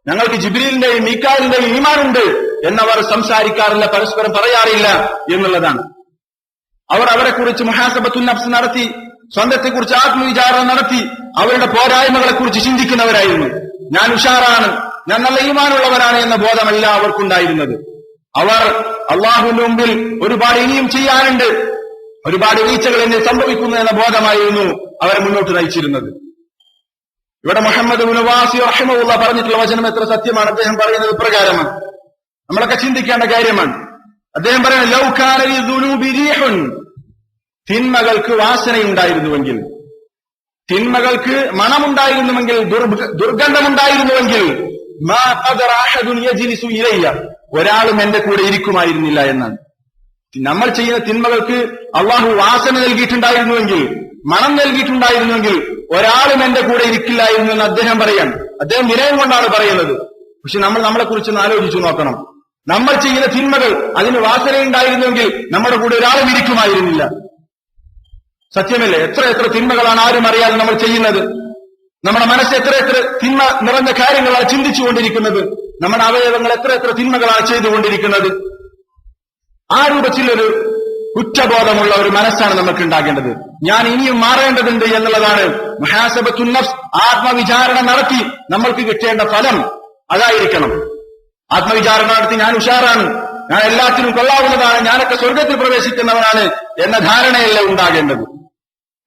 ഞങ്ങൾക്ക് ജിബ്രീലിന്റെയും മീകായിലിന്റെയും ഈമാനുണ്ട് എന്നവർ സംസാരിക്കാറില്ല, പരസ്പരം പറയാറില്ല എന്നുള്ളതാണ്. അവർ അവരെക്കുറിച്ച് മുഹാസബത്തുൻ നഫ്സ് നടത്തി, സ്വന്തത്തെക്കുറിച്ച് ആത്മവിചാരണ നടത്തി, അവരുടെ പോരായ്മകളെക്കുറിച്ച് ചിന്തിക്കുന്നവരായിരുന്നു. ഞാൻ ഉഷാറാണ്, ഞാൻ നല്ല ഈമാനുള്ളവരാണ് എന്ന ബോധമല്ല അവർക്കുണ്ടായിരുന്നത്. അവർ അള്ളാഹുവിന്റെ മുമ്പിൽ ഒരുപാട് ഇനിയും ചെയ്യാനുണ്ട്, ഒരുപാട് വീഴ്ചകൾ എന്നിൽ സംഭവിക്കുന്നു എന്ന ബോധമായിരുന്നു അവരെ മുന്നോട്ട് നയിച്ചിരുന്നത്. ഇവിടെ മുഹമ്മദ് ഇബ്നു വാസി റഹിമഹുല്ലാഹ് പറഞ്ഞിട്ടുള്ള വചനം എത്ര സത്യമാണ്. അദ്ദേഹം പറയുന്നത് പ്രകാരമാണ്, നമ്മളൊക്കെ ചിന്തിക്കേണ്ട കാര്യമാണ്. അദ്ദേഹം പറയുന്നത്, ലൗ കാന ലിദുനൂബി റീഹുൻ, തിന്മകൾക്ക് വാസനയുണ്ടായിരുന്നുവെങ്കിൽ, തിന്മകൾക്ക് മണമുണ്ടായിരുന്നുവെങ്കിൽ, ദുർഗന്ധമുണ്ടായിരുന്നുവെങ്കിൽ, മാ ഖദറ അഹദുൻ യജ്ലിസു ഇലയ്യ, ഒരാളും എന്റെ കൂടെ ഇരിക്കുമായിരുന്നില്ല എന്നാണ്. നമ്മൾ ചെയ്യുന്ന തിന്മകൾക്ക് അള്ളാഹു വാസന നൽകിയിട്ടുണ്ടായിരുന്നുവെങ്കിൽ, മണം നൽകിയിട്ടുണ്ടായിരുന്നുവെങ്കിൽ ഒരാളും എന്റെ കൂടെ ഇരിക്കില്ലായിരുന്നു എന്ന് അദ്ദേഹം പറയാൻ. അദ്ദേഹം വിനയം കൊണ്ടാണ് പറയുന്നത്. പക്ഷെ നമ്മൾ നമ്മളെക്കുറിച്ചൊന്ന് ആലോചിച്ചു നോക്കണം. നമ്മൾ ചെയ്യുന്ന തിന്മകൾ അതിന് വാസനയുണ്ടായിരുന്നുവെങ്കിൽ നമ്മുടെ കൂടെ ഒരാളും ഇരിക്കുമായിരുന്നില്ല. സത്യമല്ലേ? എത്ര എത്ര തിന്മകളാണ് ആരും അറിയാതെ നമ്മൾ ചെയ്യുന്നത്. നമ്മുടെ മനസ്സ് എത്ര എത്ര തിന്മ നിറഞ്ഞ കാര്യങ്ങളാണ് ചിന്തിച്ചുകൊണ്ടിരിക്കുന്നത്. നമ്മുടെ അവയവങ്ങൾ എത്ര എത്ര തിന്മകളാണ് ചെയ്തുകൊണ്ടിരിക്കുന്നത്. ആ രൂപത്തിലൊരു കുറ്റബോധമുള്ള ഒരു മനസ്സാണ് നമുക്ക് ഉണ്ടാകേണ്ടത്. ഞാൻ ഇനിയും മാറേണ്ടതുണ്ട് എന്നുള്ളതാണ് മുഹാസബത്തുൻ നഫ്സ്. ആത്മവിചാരണ നടത്തി നമ്മൾക്ക് കിട്ടേണ്ട ഫലം അതായിരിക്കണം. ആത്മവിചാരണ നടത്തി ഞാൻ ഉഷാറാണ്, ഞാൻ എല്ലാത്തിനും കൊള്ളാവുന്നതാണ്, ഞാനൊക്കെ സ്വർഗത്തിൽ പ്രവേശിക്കുന്നവനാണ് എന്ന ധാരണയല്ല ഉണ്ടാകേണ്ടത്.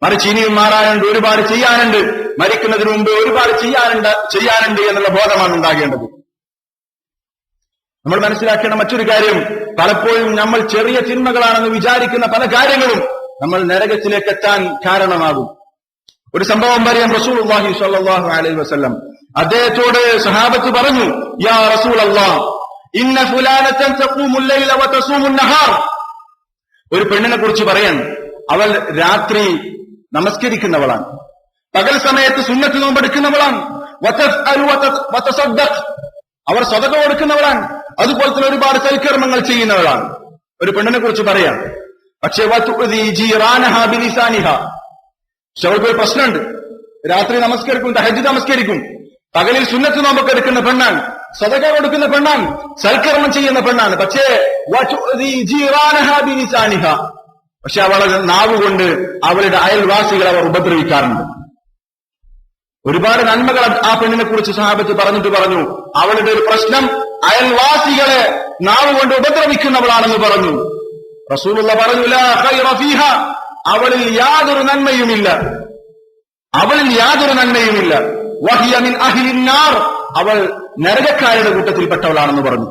മറിച്ച് ഇനിയും മാറാനുണ്ട്, ഒരുപാട് ചെയ്യാനുണ്ട്, മരിക്കുന്നതിന് മുമ്പ് ഒരുപാട് ചെയ്യാനുണ്ട് എന്നുള്ള ബോധമാണ് ഉണ്ടാകേണ്ടത്. നമ്മൾ മനസ്സിലാക്കേണ്ട മറ്റൊരു കാര്യം, പലപ്പോഴും നമ്മൾ ചെറിയ തിന്മകളാണെന്ന് വിചാരിക്കുന്ന പല കാര്യങ്ങളും നമ്മൾ നരകത്തിലേക്ക് എത്താൻ കാരണമാകും. ഒരു സംഭവം പറയാം. റസൂലുള്ളാഹി സ്വല്ലല്ലാഹു അലൈഹി വസല്ലം അദ്ദേഹത്തോട് സഹാബത്ത് പറഞ്ഞു, യാ റസൂലല്ലാഹ്, ഇന്ന ഫുലാനതൻ തഖൂമുൽ ലൈല വ തസൂമുൻ നഹാർ. ഒരു പെണ്ണിനെ കുറിച്ച് പറയാൻ, അവൾ രാത്രി നമസ്കരിക്കുന്നവളാണ്, പകൽ സമയത്ത് സുന്നത്ത് നോമ്പെടുക്കുന്നവളാണ്, അവർ സദഖ കൊടുക്കുന്നവളാണ്, അതുപോലെ തന്നെ ഒരുപാട് സൽക്കർമ്മങ്ങൾ ചെയ്യുന്നവളാണ്. ഒരു പെണ്ണിനെ കുറിച്ച് പറയാം. പക്ഷേ അവൾക്ക് ഒരു പ്രശ്നമുണ്ട്. രാത്രി നമസ്കരിക്കും, തഹജ്ജുദ് നമസ്കരിക്കും, പകലിൽ സുന്നത്ത് നോമ്പൊക്കെ എടുക്കുന്ന പെണ്ണാണ്, സദഖ കൊടുക്കുന്ന പെണ്ണാണ്, സൽക്കർമ്മം ചെയ്യുന്ന പെണ്ണാണ്. പക്ഷേ പക്ഷെ അവളെ നാവുകൊണ്ട് അവളുടെ അയൽവാസികളെ അവർ ഉപദ്രവിക്കാറുണ്ട്. ഒരുപാട് നന്മകൾ ആ പെണ്ണിനെ കുറിച്ച് സഹാബത്ത് പറഞ്ഞിട്ട് പറഞ്ഞു, അവളുടെ ഒരു പ്രശ്നം അയൽവാസികളെ നാവുകൊണ്ട് ഉപദ്രവിക്കുന്നവളാണെന്ന് പറഞ്ഞു. റസൂലുള്ള പറഞ്ഞു, ലാ ഖൈറ ഫീഹ, അവളിൽ യാതൊരു നന്മയുമില്ല, അവളിൽ യാതൊരു നന്മയുമില്ല. വഹിയ മിൻ അഹ്ലിൻ നാർ, അവൾ നരകക്കാരുടെ കൂട്ടത്തിൽപ്പെട്ടവളാണെന്ന് പറഞ്ഞു.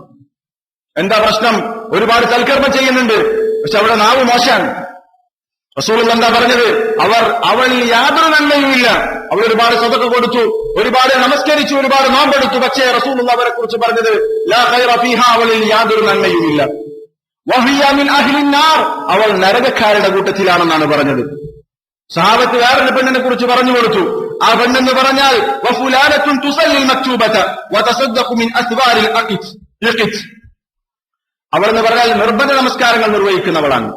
എന്താ പ്രശ്നം? ഒരുപാട് സൽക്കർമ്മം ചെയ്യുന്നുണ്ട്, പക്ഷെ അവളുടെ നാവ് മോശമാണ്. റസൂലുള്ള എന്താ പറഞ്ഞത്? അവളിൽ യാതൊരു നന്മയുമില്ല. അവൾ ഒരുപാട് സദഖ കൊടുത്തു, ഒരുപാട് നമസ്കരിച്ചു, ഒരുപാട് നോമ്പെടുത്തു, പക്ഷേ റസൂലുള്ള അവരെ കുറിച്ച് പറഞ്ഞത് ലാ ഖൈറ ഫീഹ, അവളിൽ യാതൊരു നന്മയുമില്ല. വഹിയ മിൻ അഹ്ലിൻ നാർ, അവൾ നരകക്കാരുടെ കൂട്ടത്തിലാണെന്നാണ് പറഞ്ഞത്. സഹാബത്ത് വേറൊരു പെണ്ണിനെ കുറിച്ച് പറഞ്ഞു കൊടുത്തു. ആ പെണ്ണെന്ന് പറഞ്ഞാൽ വഫുലാനത്തുൻ തുസല്ലിൽ മക്തൂബത വതസദ്ദഖു മിൻ അസ്വാരിൽ അഖിത്, അവളെന്ന് പറഞ്ഞാൽ നിർബന്ധ നമസ്കാരങ്ങൾ നിർവഹിക്കുന്നവളാണ്,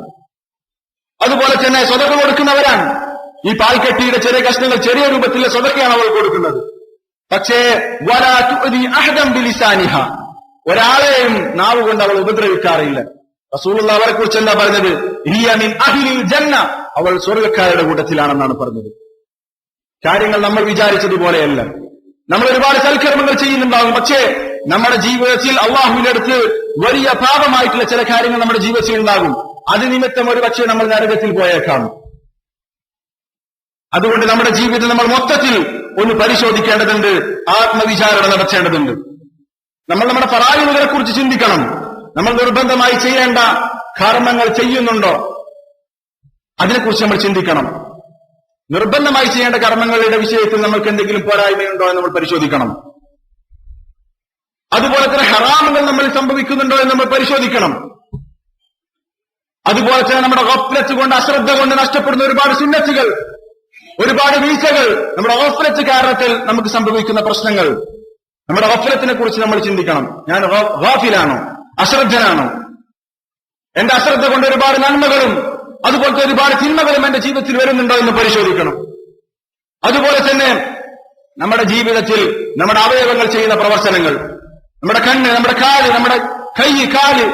അതുപോലെ തന്നെ സ്വതക്ക കൊടുക്കുന്നവരാണ്. ഈ പാൽക്കെട്ടിയുടെ ചെറിയ കഷ്ണങ്ങൾ ചെറിയ രൂപത്തിലെ സ്വതക്കയാണ് അവൾ കൊടുക്കുന്നത്. പക്ഷേ വലാ തുഅദി അഹദൻ ബിലിസാനിഹ, ഒരാളെയും നാവ് കൊണ്ട് അവൾ ഉപദ്രവിക്കാറില്ല. റസൂലുള്ള അവരെ കുറിച്ച് എന്താ പറഞ്ഞത്? ഹിയ മിൻ അഹ്ലിൽ ജന്ന, അവൾ സ്വർഗ്ഗക്കാരുടെ കൂട്ടത്തിലാണെന്നാണ് പറഞ്ഞത്. കാര്യങ്ങൾ നമ്മൾ വിചാരിച്ചതുപോലെയല്ല. നമ്മൾ ഒരുപാട് സൽക്കർമ്മങ്ങൾ ചെയ്യുന്നുണ്ടാകും, പക്ഷേ നമ്മുടെ ജീവിതത്തിൽ അള്ളാഹുവിന്റെ അടുത്ത് വലിയ പാപമായിട്ടുള്ള ചില കാര്യങ്ങൾ നമ്മുടെ ജീവിതത്തിൽ ഉണ്ടാകും. അത് നിമിത്തം ഒരു പക്ഷേ നമ്മൾ നരകത്തിൽ പോയേക്കാം. അതുകൊണ്ട് നമ്മുടെ ജീവിതം നമ്മൾ മൊത്തത്തിൽ ഒന്ന് പരിശോധിക്കേണ്ടതുണ്ട്, ആത്മവിചാരണ നടത്തേണ്ടതുണ്ട്. നമ്മൾ നമ്മുടെ ഫറായിലുകളെ കുറിച്ച് ചിന്തിക്കണം. നമ്മൾ നിർബന്ധമായി ചെയ്യേണ്ട കർമ്മങ്ങൾ ചെയ്യുന്നുണ്ടോ, അതിനെക്കുറിച്ച് നമ്മൾ ചിന്തിക്കണം. നിർബന്ധമായി ചെയ്യേണ്ട കർമ്മങ്ങളുടെ വിഷയത്തിൽ നമ്മൾക്ക് എന്തെങ്കിലും പോരായ്മയുണ്ടോ എന്ന് നമ്മൾ പരിശോധിക്കണം. അതുപോലെ തന്നെ ഹറാമുകൾ നമ്മൾ സംഭവിക്കുന്നുണ്ടോ എന്ന് നമ്മൾ പരിശോധിക്കണം. അതുപോലെ തന്നെ നമ്മുടെ ഗഫ്ലത്ത് കൊണ്ട്, അശ്രദ്ധ കൊണ്ട് നഷ്ടപ്പെടുന്ന ഒരുപാട് സുന്നത്തുകൾ, ഒരുപാട് വീഴ്ചകൾ, നമ്മുടെ ഗഫ്ലത്ത് കാരണത്തിൽ നമുക്ക് സംഭവിക്കുന്ന പ്രശ്നങ്ങൾ, നമ്മുടെ ഗഫ്ലത്തിനെ കുറിച്ച് നമ്മൾ ചിന്തിക്കണം. ഞാൻ ഗാഫിലാണോ, അശ്രദ്ധനാണോ? എന്റെ അശ്രദ്ധ കൊണ്ട് ഒരുപാട് നന്മകളും അതുപോലത്തെ ഒരുപാട് തിന്മകളും എന്റെ ജീവിതത്തിൽ വരുന്നുണ്ടോ എന്ന് പരിശോധിക്കണം. അതുപോലെ തന്നെ നമ്മുടെ ജീവിതത്തിൽ നമ്മുടെ അവയവങ്ങൾ ചെയ്യുന്ന പ്രവർത്തനങ്ങൾ, നമ്മുടെ കണ്ണ്, നമ്മുടെ കാല്, നമ്മുടെ കൈ, കാല്,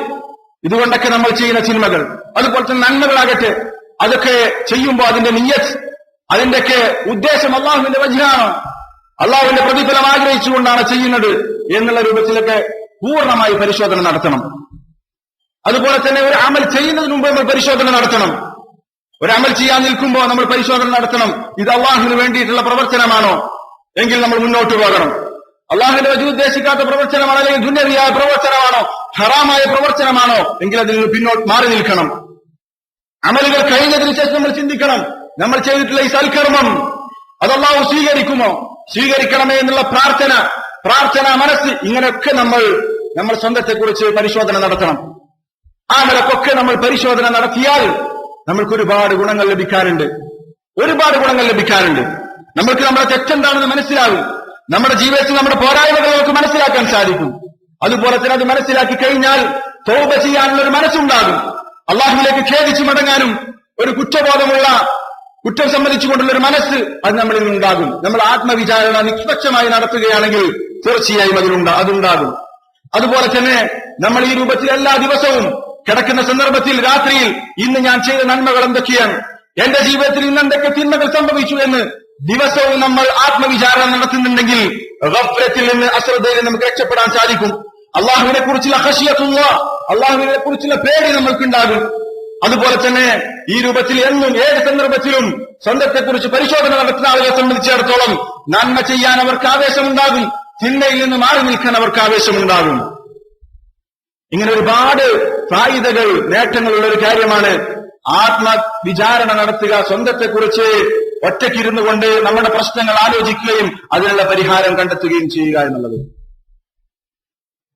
ഇതുകൊണ്ടൊക്കെ നമ്മൾ ചെയ്യുന്ന തിന്മകൾ, അതുപോലെ തന്നെ നന്മകളാകട്ടെ, അതൊക്കെ ചെയ്യുമ്പോൾ അതിന്റെ നിയ്യത്ത്, അതിന്റെയൊക്കെ ഉദ്ദേശം അള്ളാഹുവിന്റെ വജ്ഹാണോ, അള്ളാഹുവിന്റെ പ്രതിഫലം ആഗ്രഹിച്ചുകൊണ്ടാണ് ചെയ്യുന്നത് എന്നുള്ള രൂപത്തിലൊക്കെ പൂർണ്ണമായി പരിശോധന നടത്തണം. അതുപോലെ തന്നെ ഒരു അമൽ ചെയ്യുന്നതിന് മുമ്പ് നമ്മൾ പരിശോധന നടത്തണം. ഒരു അമൽ ചെയ്യാൻ നിൽക്കുമ്പോൾ നമ്മൾ പരിശോധന നടത്തണം. ഇത് അള്ളാഹുവിന് വേണ്ടിയിട്ടുള്ള പ്രവർത്തനമാണോ എങ്കിൽ നമ്മൾ മുന്നോട്ട് പോകണം. അള്ളാഹുവിന്റെ വജു ഉദ്ദേശിക്കാത്ത പ്രവർത്തനമാണോ, അല്ലെങ്കിൽ ദുന്യവിയായ പ്രവർത്തനമാണോ, ഹറാമായ പ്രവർത്തനമാണോ എങ്കിൽ അതിൽ നിന്ന് പിന്നോട്ട് മാറി നിൽക്കണം. അമലുകൾ കഴിഞ്ഞതിന് ശേഷം നമ്മൾ ചിന്തിക്കണം, നമ്മൾ ചെയ്തിട്ടുള്ള ഈ സൽക്കർമ്മം അത് അള്ളാഹു സ്വീകരിക്കുമോ, സ്വീകരിക്കണമേ എന്നുള്ള പ്രാർത്ഥന മനസ്സ്, ഇങ്ങനെയൊക്കെ നമ്മൾ സ്വന്തത്തെക്കുറിച്ച് പരിശോധന നടത്തണം. ആ നിലക്കൊക്കെ നമ്മൾ പരിശോധന നടത്തിയാൽ നമ്മൾക്ക് ഒരുപാട് ഗുണങ്ങൾ ലഭിക്കാറുണ്ട്. നമ്മൾക്ക് നമ്മുടെ തെറ്റെന്താണെന്ന് മനസ്സിലാകും. നമ്മുടെ ജീവിതത്തിൽ നമ്മുടെ പോരായ്മകൾ നമുക്ക് മനസ്സിലാക്കാൻ സാധിക്കും. അതുപോലെ തന്നെ അത് മനസ്സിലാക്കി കഴിഞ്ഞാൽ തൗബ ചെയ്യാനുള്ള ഒരു മനസ്സുണ്ടാകും. അള്ളാഹുവിലേക്ക് ഖേദിച്ചു മടങ്ങാനും ഒരു കുറ്റം സംബന്ധിച്ചുകൊണ്ടുള്ള ഒരു മനസ്സ് അത് നമ്മളിൽ നിന്നുണ്ടാകും. നമ്മൾ ആത്മവിചാരണ നിഷ്പക്ഷമായി നടത്തുകയാണെങ്കിൽ തീർച്ചയായും അതുണ്ടാകും. അതുപോലെ തന്നെ നമ്മൾ ഈ രൂപത്തിൽ എല്ലാ ദിവസവും കിടക്കുന്ന സന്ദർഭത്തിൽ രാത്രിയിൽ ഇന്ന് ഞാൻ ചെയ്ത നന്മകൾ എന്തൊക്കെയാണ്, എന്റെ ജീവിതത്തിൽ ഇന്ന് എന്തൊക്കെ തിന്മകൾ സംഭവിച്ചു എന്ന് ദിവസവും നമ്മൾ ആത്മവിചാരണ നടത്തുന്നുണ്ടെങ്കിൽ ഗഫ്ലത്തിൽ നിന്ന്, അശ്രദ്ധയിൽ നിന്ന് നമുക്ക് രക്ഷപ്പെടാൻ സാധിക്കും. അള്ളാഹുവിനെ കുറിച്ചുള്ള ഖശിയത്തുല്ലാഹ്, അള്ളാഹുവിനെ കുറിച്ചുള്ള പേടി നമ്മൾക്കുണ്ടാകും. അതുപോലെ തന്നെ ഈ രൂപത്തിൽ എന്നും ഏത് സന്ദർഭത്തിലും സ്വന്തത്തെക്കുറിച്ച് പരിശോധന നടത്തുന്ന ആളുകളെ സംബന്ധിച്ചിടത്തോളം നന്മ ചെയ്യാൻ അവർക്ക് ആവേശമുണ്ടാകും, തിന്മയിൽ നിന്ന് മാറി നിൽക്കാൻ അവർക്ക് ആവേശമുണ്ടാകും. ഇങ്ങനെ ഒരുപാട് ഫായിദകൾ, നേട്ടങ്ങളുള്ള ഒരു കാര്യമാണ് ആത്മവിചാരണ നടത്തുക. സ്വന്തത്തെക്കുറിച്ച് ഒറ്റയ്ക്കിരുന്നു കൊണ്ട് നമ്മുടെ പ്രശ്നങ്ങൾ ആലോചിക്കുകയും അതിനുള്ള പരിഹാരം കണ്ടെത്തുകയും ചെയ്യുക എന്നുള്ളത്.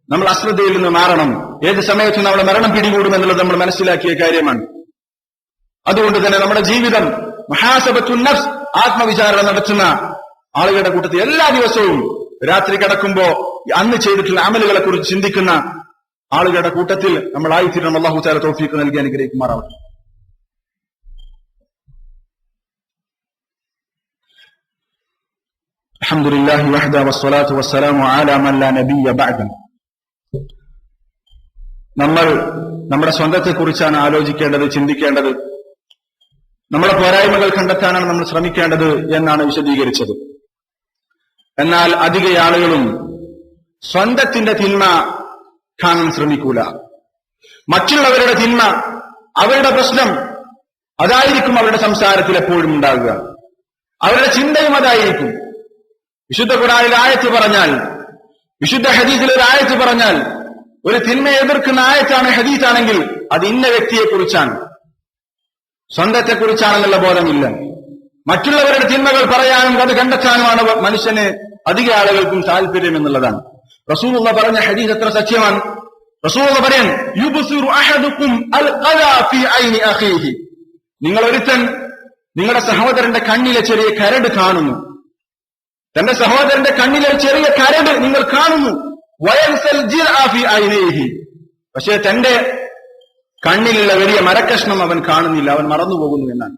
നമ്മൾ അശ്രദ്ധയിൽ നിന്ന് മാറണം. ഏത് സമയത്തും നമ്മളെ മരണം പിടികൂടുമെന്നുള്ളത് നമ്മൾ മനസ്സിലാക്കിയ കാര്യമാണ്. അതുകൊണ്ട് തന്നെ നമ്മുടെ ജീവിതം മുഹാസബത്തുൻ നഫ്സ്, ആത്മവിചാരണ നടത്തുന്ന ആളുകളുടെ കൂട്ടത്തിൽ എല്ലാ ദിവസവും രാത്രി കിടക്കുമ്പോ അന്ന് ചെയ്തിട്ടുള്ള അമലുകളെ കുറിച്ച് ചിന്തിക്കുന്ന ആളുകളുടെ കൂട്ടത്തിൽ നമ്മൾ ആയിത്തീരണം. അല്ലാഹു തആല തൗഫീഖ് നൽകി അനുഗ്രഹിക്കുമാറാവട്ടെ. അൽഹംദുലില്ലാഹി വഹ്ദ വസ്സലാത്തു വസ്സലാമു അലാ മൻ ലാ നബിയ്യ ബഅദ. നമ്മൾ നമ്മുടെ സ്വന്തത്തെക്കുറിച്ചാണ് ആലോചിക്കേണ്ടത്, ചിന്തിക്കേണ്ടത്. നമ്മുടെ പോരായ്മകൾ കണ്ടെത്താനാണ് നമ്മൾ ശ്രമിക്കേണ്ടത് എന്നാണ് വിശദീകരിച്ചത്. എന്നാൽ അധിക ആളുകളും സ്വന്തത്തിന്റെ തിന്മ കാണാൻ ശ്രമിക്കൂല. മറ്റുള്ളവരുടെ തിന്മ, അവരുടെ പ്രശ്നം, അതായിരിക്കും അവരുടെ സംസാരത്തിൽ എപ്പോഴും ഉണ്ടാകുക. അവരുടെ ചിന്തയും അതായിരിക്കും. വിശുദ്ധ ഖുർആനിൽ ആയത്ത് പറഞ്ഞാൽ, വിശുദ്ധ ഹദീസിൽ ഒരു ആയത്ത് പറഞ്ഞാൽ, ഒരു തിന്മയെ എതിർക്കുന്ന ആയത്താണ്, ഹദീസാണെങ്കിൽ അത് ഇന്ന വ്യക്തിയെക്കുറിച്ചാണ്, സ്വന്തത്തെക്കുറിച്ചാണെന്നുള്ള ബോധമില്ല. മറ്റുള്ളവരുടെ തിന്മകൾ പറയാനും അത് കണ്ടെത്താനുമാണ് മനുഷ്യന് അധിക ആളുകൾക്കും താല്പര്യം എന്നുള്ളതാണ്. റസൂലുള്ളാഹി പറഞ്ഞ ഹദീസ് എത്ര സത്യമാണ്. റസൂലുള്ളാഹി പറയാൻ, യുബ്സിറു അഹദുക്കും അൽ ഖലാ ഫീ ഐനി അഖീഹി, നിങ്ങൾ ഒരുത്തൻ നിങ്ങളുടെ സഹോദരന്റെ കണ്ണിലെ ചെറിയ കരട് കാണുന്നു. തന്റെ സഹോദരന്റെ കണ്ണിലെ ചെറിയ കരട് നിങ്ങൾ കാണുന്നു. വയൻസൽ ജിർഅ ഫീ ഐനിഹി, പക്ഷേ തന്റെ കണ്ണിലുള്ള വലിയ മരക്കഷ്ണം അവൻ കാണുന്നില്ല, അവൻ മറന്നുപോകുന്നു എന്നാണ്.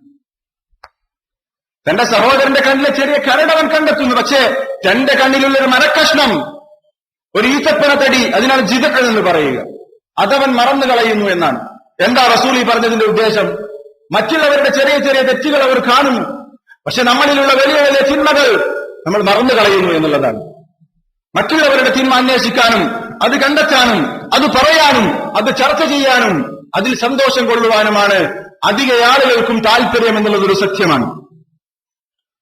തന്റെ സഹോദരന്റെ കണ്ണിലെ ചെറിയ കരട് അവൻ കണ്ടെത്തുന്നു, പക്ഷേ തന്റെ കണ്ണിലുള്ള ഒരു മരക്കഷ്ണം, ഒരു ഈത്തപ്പന തടി, അതിനാണ് ജിദ്അ എന്ന് പറയുക, അതവൻ മറന്നു കളയുന്നു എന്നാണ്. എന്താ റസൂൽ ഈ പറഞ്ഞതിന്റെ ഉദ്ദേശം? മറ്റുള്ളവരുടെ ചെറിയ ചെറിയ തെറ്റുകൾ അവർ കാണുന്നു, പക്ഷെ നമ്മളിലുള്ള വലിയ വലിയ തിന്മകൾ നമ്മൾ മറന്നു കളയുന്നു എന്നുള്ളതാണ്. മറ്റുള്ളവരുടെ തിന്മ അന്വേഷിക്കാനും അത് കണ്ടെത്താനും അത് പറയാനും അത് ചർച്ച ചെയ്യാനും അതിൽ സന്തോഷം കൊള്ളുവാനുമാണ് അധിക ആളുകൾക്കും താല്പര്യം എന്നുള്ളതൊരു സത്യമാണ്.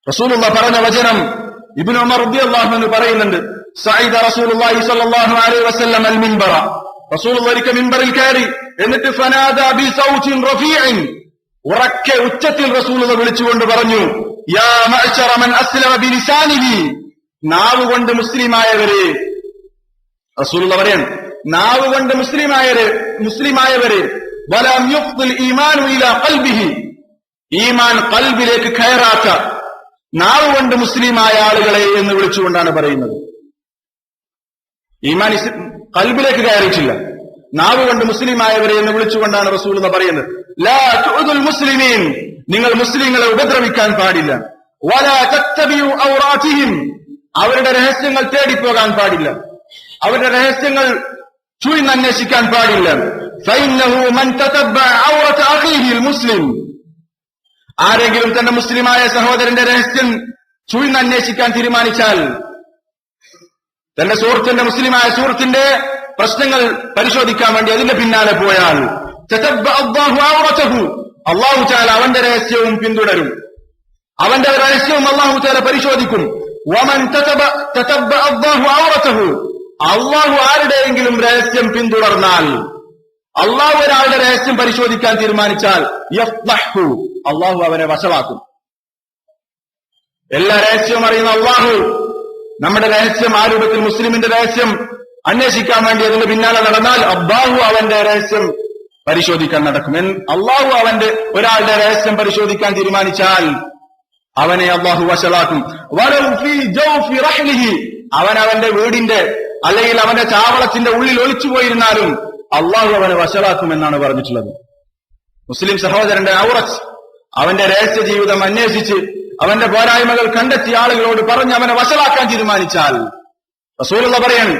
റസൂലുള്ളാഹി പറഞ്ഞ വചനം ഇബ്നു ഉമർ റളിയല്ലാഹു അൻഹു പറയുന്നുണ്ട്, സഈദ റസൂലുള്ളാഹി സ്വല്ലല്ലാഹു അലൈഹി വസല്ലം അൽ മിൻബറ, റസൂലുള്ളാഹി മിൻബറിൽ കയറി, എന്നിട്ട് ഫനാദാ ബി സൗത്തിൻ റഫീഇൻ, ഉറക്കെ ഉച്ചത്തിൽ റസൂലുള്ളാഹി വിളിച്ചുകൊണ്ട് പറഞ്ഞു, യാ മഅ്ശറ മൻ അസ്ലമ ബിലിസാനിഹി, നാവ് കൊണ്ട് മുസ്ലിമായവരെ. റസൂലുള്ളാഹി പറയാൻ, നാവ് കൊണ്ട് മുസ്ലിമായവരെ, വലം യുഫ്ദിൽ ഈമാനു ഇലാ ഖൽബിഹി, ഈമാൻ ഖൽബിലേക്ക് കയറാത്ത നാവ് കൊണ്ട് മുസ്ലിമായ ആളുകളെ എന്ന് വിളിച്ചുകൊണ്ടാണ് പറയുന്നത്. ഈമാൻ ഖൽബിലേക്ക് കയറിയിട്ടില്ല, നാവ് കൊണ്ട് മുസ്ലിമായവരെ എന്ന് വിളിച്ചുകൊണ്ടാണ് റസൂലുള്ളാഹി പറയുന്നത്. ലാ തുഅദുൽ മുസ്ലിമീൻ, നിങ്ങൾ മുസ്ലിങ്ങളെ ഉപദ്രവിക്കാൻ പാടില്ല. വലാ തത്തബിഉ ഔറാതിഹിം, അവരുടെ രഹസ്യങ്ങൾ തേടിപ്പോകാൻ പാടില്ല, അവരുടെ രഹസ്യങ്ങൾ ചുഴിന്നന്വേഷിക്കാൻ പാടില്ല. ഫഇന്നഹു മൻ തതബ്ബഅ ഔറത അഖീഹി അൽ മുസ്ലിം, ആരെങ്കിലും തന്റെ മുസ്ലിമായ സഹോദരന്റെ രഹസ്യം ചുഴിന്നന്വേഷിക്കാൻ തീരുമാനിച്ചാൽ, തന്റെ സുഹൃത്തിന്റെ, മുസ്ലിമായ സുഹൃത്തിന്റെ പ്രശ്നങ്ങൾ പരിശോധിക്കാൻ വേണ്ടി അതിന്റെ പിന്നാലെ പോയാൽ, അല്ലാഹു തആല അവന്റെ രഹസ്യവും പിന്തുടരും, അവന്റെ രഹസ്യവും അല്ലാഹു തആല പരിശോധിക്കും. വമൻ തതബ്ബഅ അല്ലാഹു ഔറതഹു, അല്ലാഹു ആരുടെയെങ്കിലും രഹസ്യം പിന്തുടർന്നാൽ, അല്ലാഹു ഒരാളുടെ രഹസ്യം പരിശോധിക്കാൻ തീരുമാനിച്ചാൽ, യഫ്ളഹു, അല്ലാഹു അവനെ വശമാക്കും. എല്ലാ രഹസ്യവും അറിയുന്ന അല്ലാഹു നമ്മുടെ രഹസ്യം, ആ രൂപത്തിൽ മുസ്ലിമിന്റെ രഹസ്യം അന്വേഷിക്കാൻ വേണ്ടി അതിന്റെ പിന്നാലെ നടന്നാൽ, അല്ലാഹു അവന്റെ രഹസ്യം പരിശോധിക്കാൻ നടക്കും. അല്ലാഹു അവന്റെ ഒരാളുടെ രഹസ്യം പരിശോധിക്കാൻ തീരുമാനിച്ചാൽ അവനെ അല്ലാഹു വശലാക്കും. വലൗ ഫീ ജൗഫി റഹ്ലിഹി, അവൻ അവന്റെ വീടിന്റെ അല്ലെങ്കിൽ അവന്റെ ചാവളത്തിന്റെ ഉള്ളിൽ ഒളിച്ചുപോയിരുന്നാലും അല്ലാഹു അവനെ വശലാക്കും എന്നാണ് പറഞ്ഞിട്ടുള്ളത്. മുസ്ലിം സഹോദരന്റെ ഔറത്ത്, അവന്റെ രഹസ്യ ജീവിതം അന്വേഷിച്ച് അവന്റെ പോരായ്മകൾ കണ്ടെത്തിയ ആളുകളോട് പറഞ്ഞ് അവനെ വശലാക്കാൻ തീരുമാനിച്ചാൽ, റസൂലുള്ളാഹി പറയാണ്,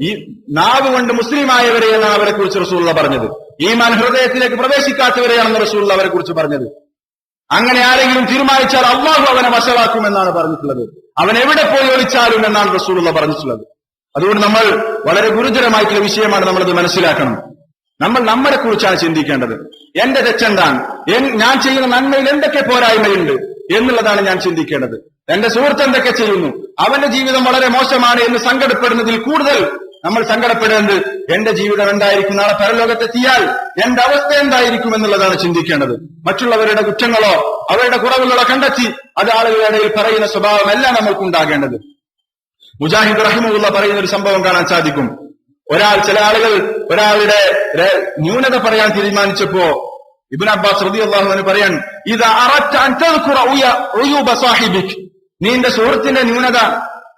ഈ നാവ് കൊണ്ട് മുസ്ലിമായവരെ എന്നാണ് അവരെ കുറിച്ച് റസൂലുള്ളാഹി പറഞ്ഞത്. ഈമാൻ ഹൃദയത്തിലേക്ക് പ്രവേശിക്കാത്തവരെയാണെന്ന് റസൂലുള്ളാഹി അവരെ കുറിച്ച് പറഞ്ഞത്. അങ്ങനെ ആരെങ്കിലും തീരുമാനിച്ചാൽ അല്ലാഹു അവനെ വശലാക്കും എന്നാണ് പറഞ്ഞിട്ടുള്ളത്. അവൻ എവിടെ പോയി ഒളിച്ചാലും എന്നാണ് റസൂലുള്ളാഹി പറഞ്ഞിട്ടുള്ളത്. അതുകൊണ്ട് നമ്മൾ വളരെ ഗുരുതരമായിട്ടുള്ള വിഷയമാണ്, നമ്മളത് മനസ്സിലാക്കണം. നമ്മൾ നമ്മളെ കുറിച്ചാണ് ചിന്തിക്കേണ്ടത്. എന്റെ തെറ്റെന്താണ്, ഞാൻ ചെയ്യുന്ന നന്മയിൽ എന്തൊക്കെ പോരായ്മയുണ്ട് എന്നുള്ളതാണ് ഞാൻ ചിന്തിക്കേണ്ടത്. എന്റെ സുഹൃത്ത് എന്തൊക്കെ ചെയ്യുന്നു, അവന്റെ ജീവിതം വളരെ മോശമാണ് എന്ന് സങ്കടപ്പെടുന്നതിൽ കൂടുതൽ നമ്മൾ സങ്കടപ്പെടേണ്ടത് എന്റെ ജീവിതം എന്തായിരിക്കും, നാളെ പരലോകത്തെത്തിയാൽ എന്റെ അവസ്ഥ എന്തായിരിക്കും എന്നുള്ളതാണ് ചിന്തിക്കേണ്ടത്. മറ്റുള്ളവരുടെ കുറ്റങ്ങളോ അവരുടെ കുറവുകളോ കണ്ടെത്തി അത് ആളുകളുടെ ഇടയിൽ പറയുന്ന സ്വഭാവമല്ല നമ്മൾക്കുണ്ടാകേണ്ടത്. മുജാഹിദ് റഹിമഹുല്ലാഹ് പറയുന്ന ഒരു സംഭവം കാണാൻ സാധിക്കും. ചില ആളുകൾ ഒരാളുടെ ന്യൂനത പറയാൻ തീരുമാനിച്ചപ്പോ ഇബ്നു അബ്ബാസ് റളിയല്ലാഹു അൻഹു പറയാൻ, ഇദാ അറദ്ത അൻ തദ്കുറ ഉയൂബ സാഹിബിക്, നിന്റെ സുഹൃത്തിന്റെ ന്യൂനത,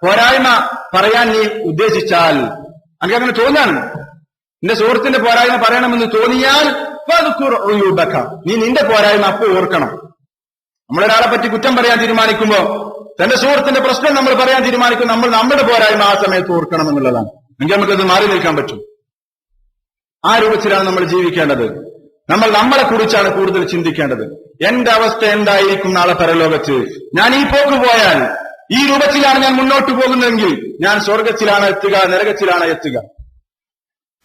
പോരായ്മ പറയാൻ നീ ഉദ്ദേശിച്ചാൽ, അങ്ങനെ തോന്നാണ്, നിന്റെ സുഹൃത്തിന്റെ പോരായ്മ പറയണമെന്ന് തോന്നിയാൽ ഫദ്കുർ ഉയൂബക, നീ നിന്റെ പോരായ്മ അപ്പോൾ ഓർക്കണം. നമ്മളൊരാളെ പറ്റി കുറ്റം പറയാൻ തീരുമാനിക്കുമ്പോ, തന്റെ സുഹൃത്തിന്റെ പ്രശ്നം നമ്മൾ പറയാൻ തീരുമാനിക്കും, നമ്മൾ നമ്മുടെ പോരായ്മ ആ സമയത്ത് ഓർക്കണം എന്നുള്ളതാണ്. എങ്കിൽ നമുക്കത് മാറി നിൽക്കാൻ പറ്റും. ആ രൂപത്തിലാണ് നമ്മൾ ജീവിക്കേണ്ടത്. നമ്മൾ നമ്മളെ കുറിച്ചാണ് കൂടുതൽ ചിന്തിക്കേണ്ടത്. എന്റെ അവസ്ഥ എന്തായിരിക്കും നാളെ പരലോകത്ത്? ഞാൻ ഈ പോക്ക് പോയാൽ, ഈ രൂപത്തിലാണ് ഞാൻ മുന്നോട്ട് പോകുന്നതെങ്കിൽ ഞാൻ സ്വർഗത്തിലാണ് എത്തുക, നരകത്തിലാണ് എത്തുക?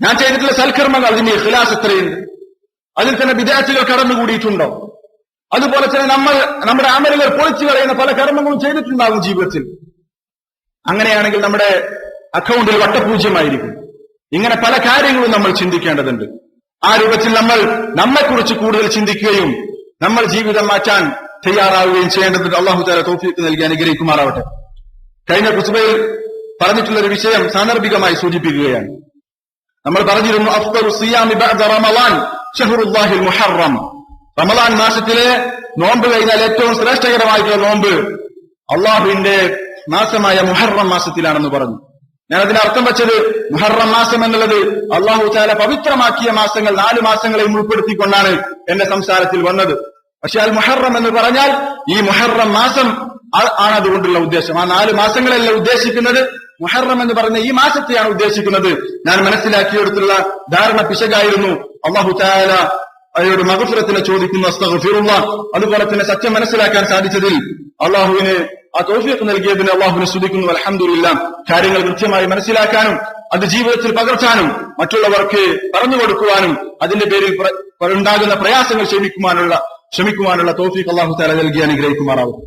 ഞാൻ ചെയ്തിട്ടുള്ള സൽക്കർമ്മങ്ങൾ, അതിന്റെ ഇഖ്ലാസ് എത്രയുണ്ട്? അതിൽ തന്നെ ബിദ്അത്തുകൾ കടന്നുകൂടിയിട്ടുണ്ടോ? അതുപോലെ തന്നെ നമ്മുടെ അമലുകൾ പൊളിച്ചു കളയുന്ന പല കർമ്മങ്ങളും ചെയ്തിട്ടുണ്ടാകും ജീവിതത്തിൽ. അങ്ങനെയാണെങ്കിൽ നമ്മുടെ അക്കൗണ്ടിൽ വട്ടപൂജ്യമായിരിക്കും. ഇങ്ങനെ പല കാര്യങ്ങളും നമ്മൾ ചിന്തിക്കേണ്ടതുണ്ട്. ആ രൂപത്തിൽ നമ്മൾ നമ്മെക്കുറിച്ച് കൂടുതൽ ചിന്തിക്കുകയും നമ്മൾ ജീവിതം മാറ്റാൻ തയ്യാറാവുകയും ചെയ്യേണ്ടതുണ്ട്. അല്ലാഹു തആല തൗഫീഖ് നൽകി അനുഗ്രഹിക്കുമാറാവട്ടെ. കഴിഞ്ഞ ഖുത്ബയിൽ പറഞ്ഞിട്ടുള്ളൊരു വിഷയം സാന്ദർഭികമായി സൂചിപ്പിക്കുകയാണ്. നമ്മൾ പറഞ്ഞിരുന്നു, അഫ്ദലു സിയാമി ബഅദ റമളാൻ ശഹ്റുല്ലാഹിൽ മുഹറം. റമളാൻ മാസത്തിലെ നോമ്പ് കഴിഞ്ഞാൽ ഏറ്റവും ശ്രേഷ്ഠകരമായിട്ടുള്ള നോമ്പ് അള്ളാഹുവിന്റെ മാസമായ മുഹറം മാസത്തിലാണെന്ന് പറഞ്ഞു. ഞാൻ അതിന് അർത്ഥം വെച്ചത്, മുഹറം മാസം എന്നുള്ളത് അള്ളാഹു തആല പവിത്രമാക്കിയ മാസങ്ങൾ 4 മാസങ്ങളെയും ഉൾപ്പെടുത്തിക്കൊണ്ടാണ് എന്റെ സംസാരത്തിൽ വന്നത്. പക്ഷെ അൽ മുഹറം എന്ന് പറഞ്ഞാൽ ഈ മുഹറം മാസം ആണ് അതുകൊണ്ടുള്ള ഉദ്ദേശം. ആ 4 മാസങ്ങളല്ല ഉദ്ദേശിക്കുന്നത്, മുഹറം എന്ന് പറഞ്ഞ ഈ മാസത്തെയാണ് ഉദ്ദേശിക്കുന്നത്. ഞാൻ മനസ്സിലാക്കിയെടുത്തുള്ള ധാരണ പിശകായിരുന്നു. അല്ലാഹു തആല അയാളുടെ മഗ്ഫിറത്തിനെ ചോദിക്കുന്നു, അസ്തഗ്ഫിറുല്ലാഹ്. അതുപോലെ തന്നെ സത്യം മനസ്സിലാക്കാൻ സാധിച്ചതിൽ അള്ളാഹുവിന് ആ തൗഫീഖ് നൽകിയതിന് അള്ളാഹുവിനെ സ്തുതിക്കുന്നു. അൽഹംദുലില്ലാഹ്. കാര്യങ്ങൾ കൃത്യമായി മനസ്സിലാക്കാനും അത് ജീവിതത്തിൽ പകർത്താനും മറ്റുള്ളവർക്ക് പറഞ്ഞു കൊടുക്കുവാനും അതിന്റെ പേരിൽ ഉണ്ടാകുന്ന പ്രയാസങ്ങൾ ക്ഷമിക്കുവാനുള്ള തൗഫീഖ് അല്ലാഹു തആല നൽകി അനുഗ്രഹിക്കുമാറാവും.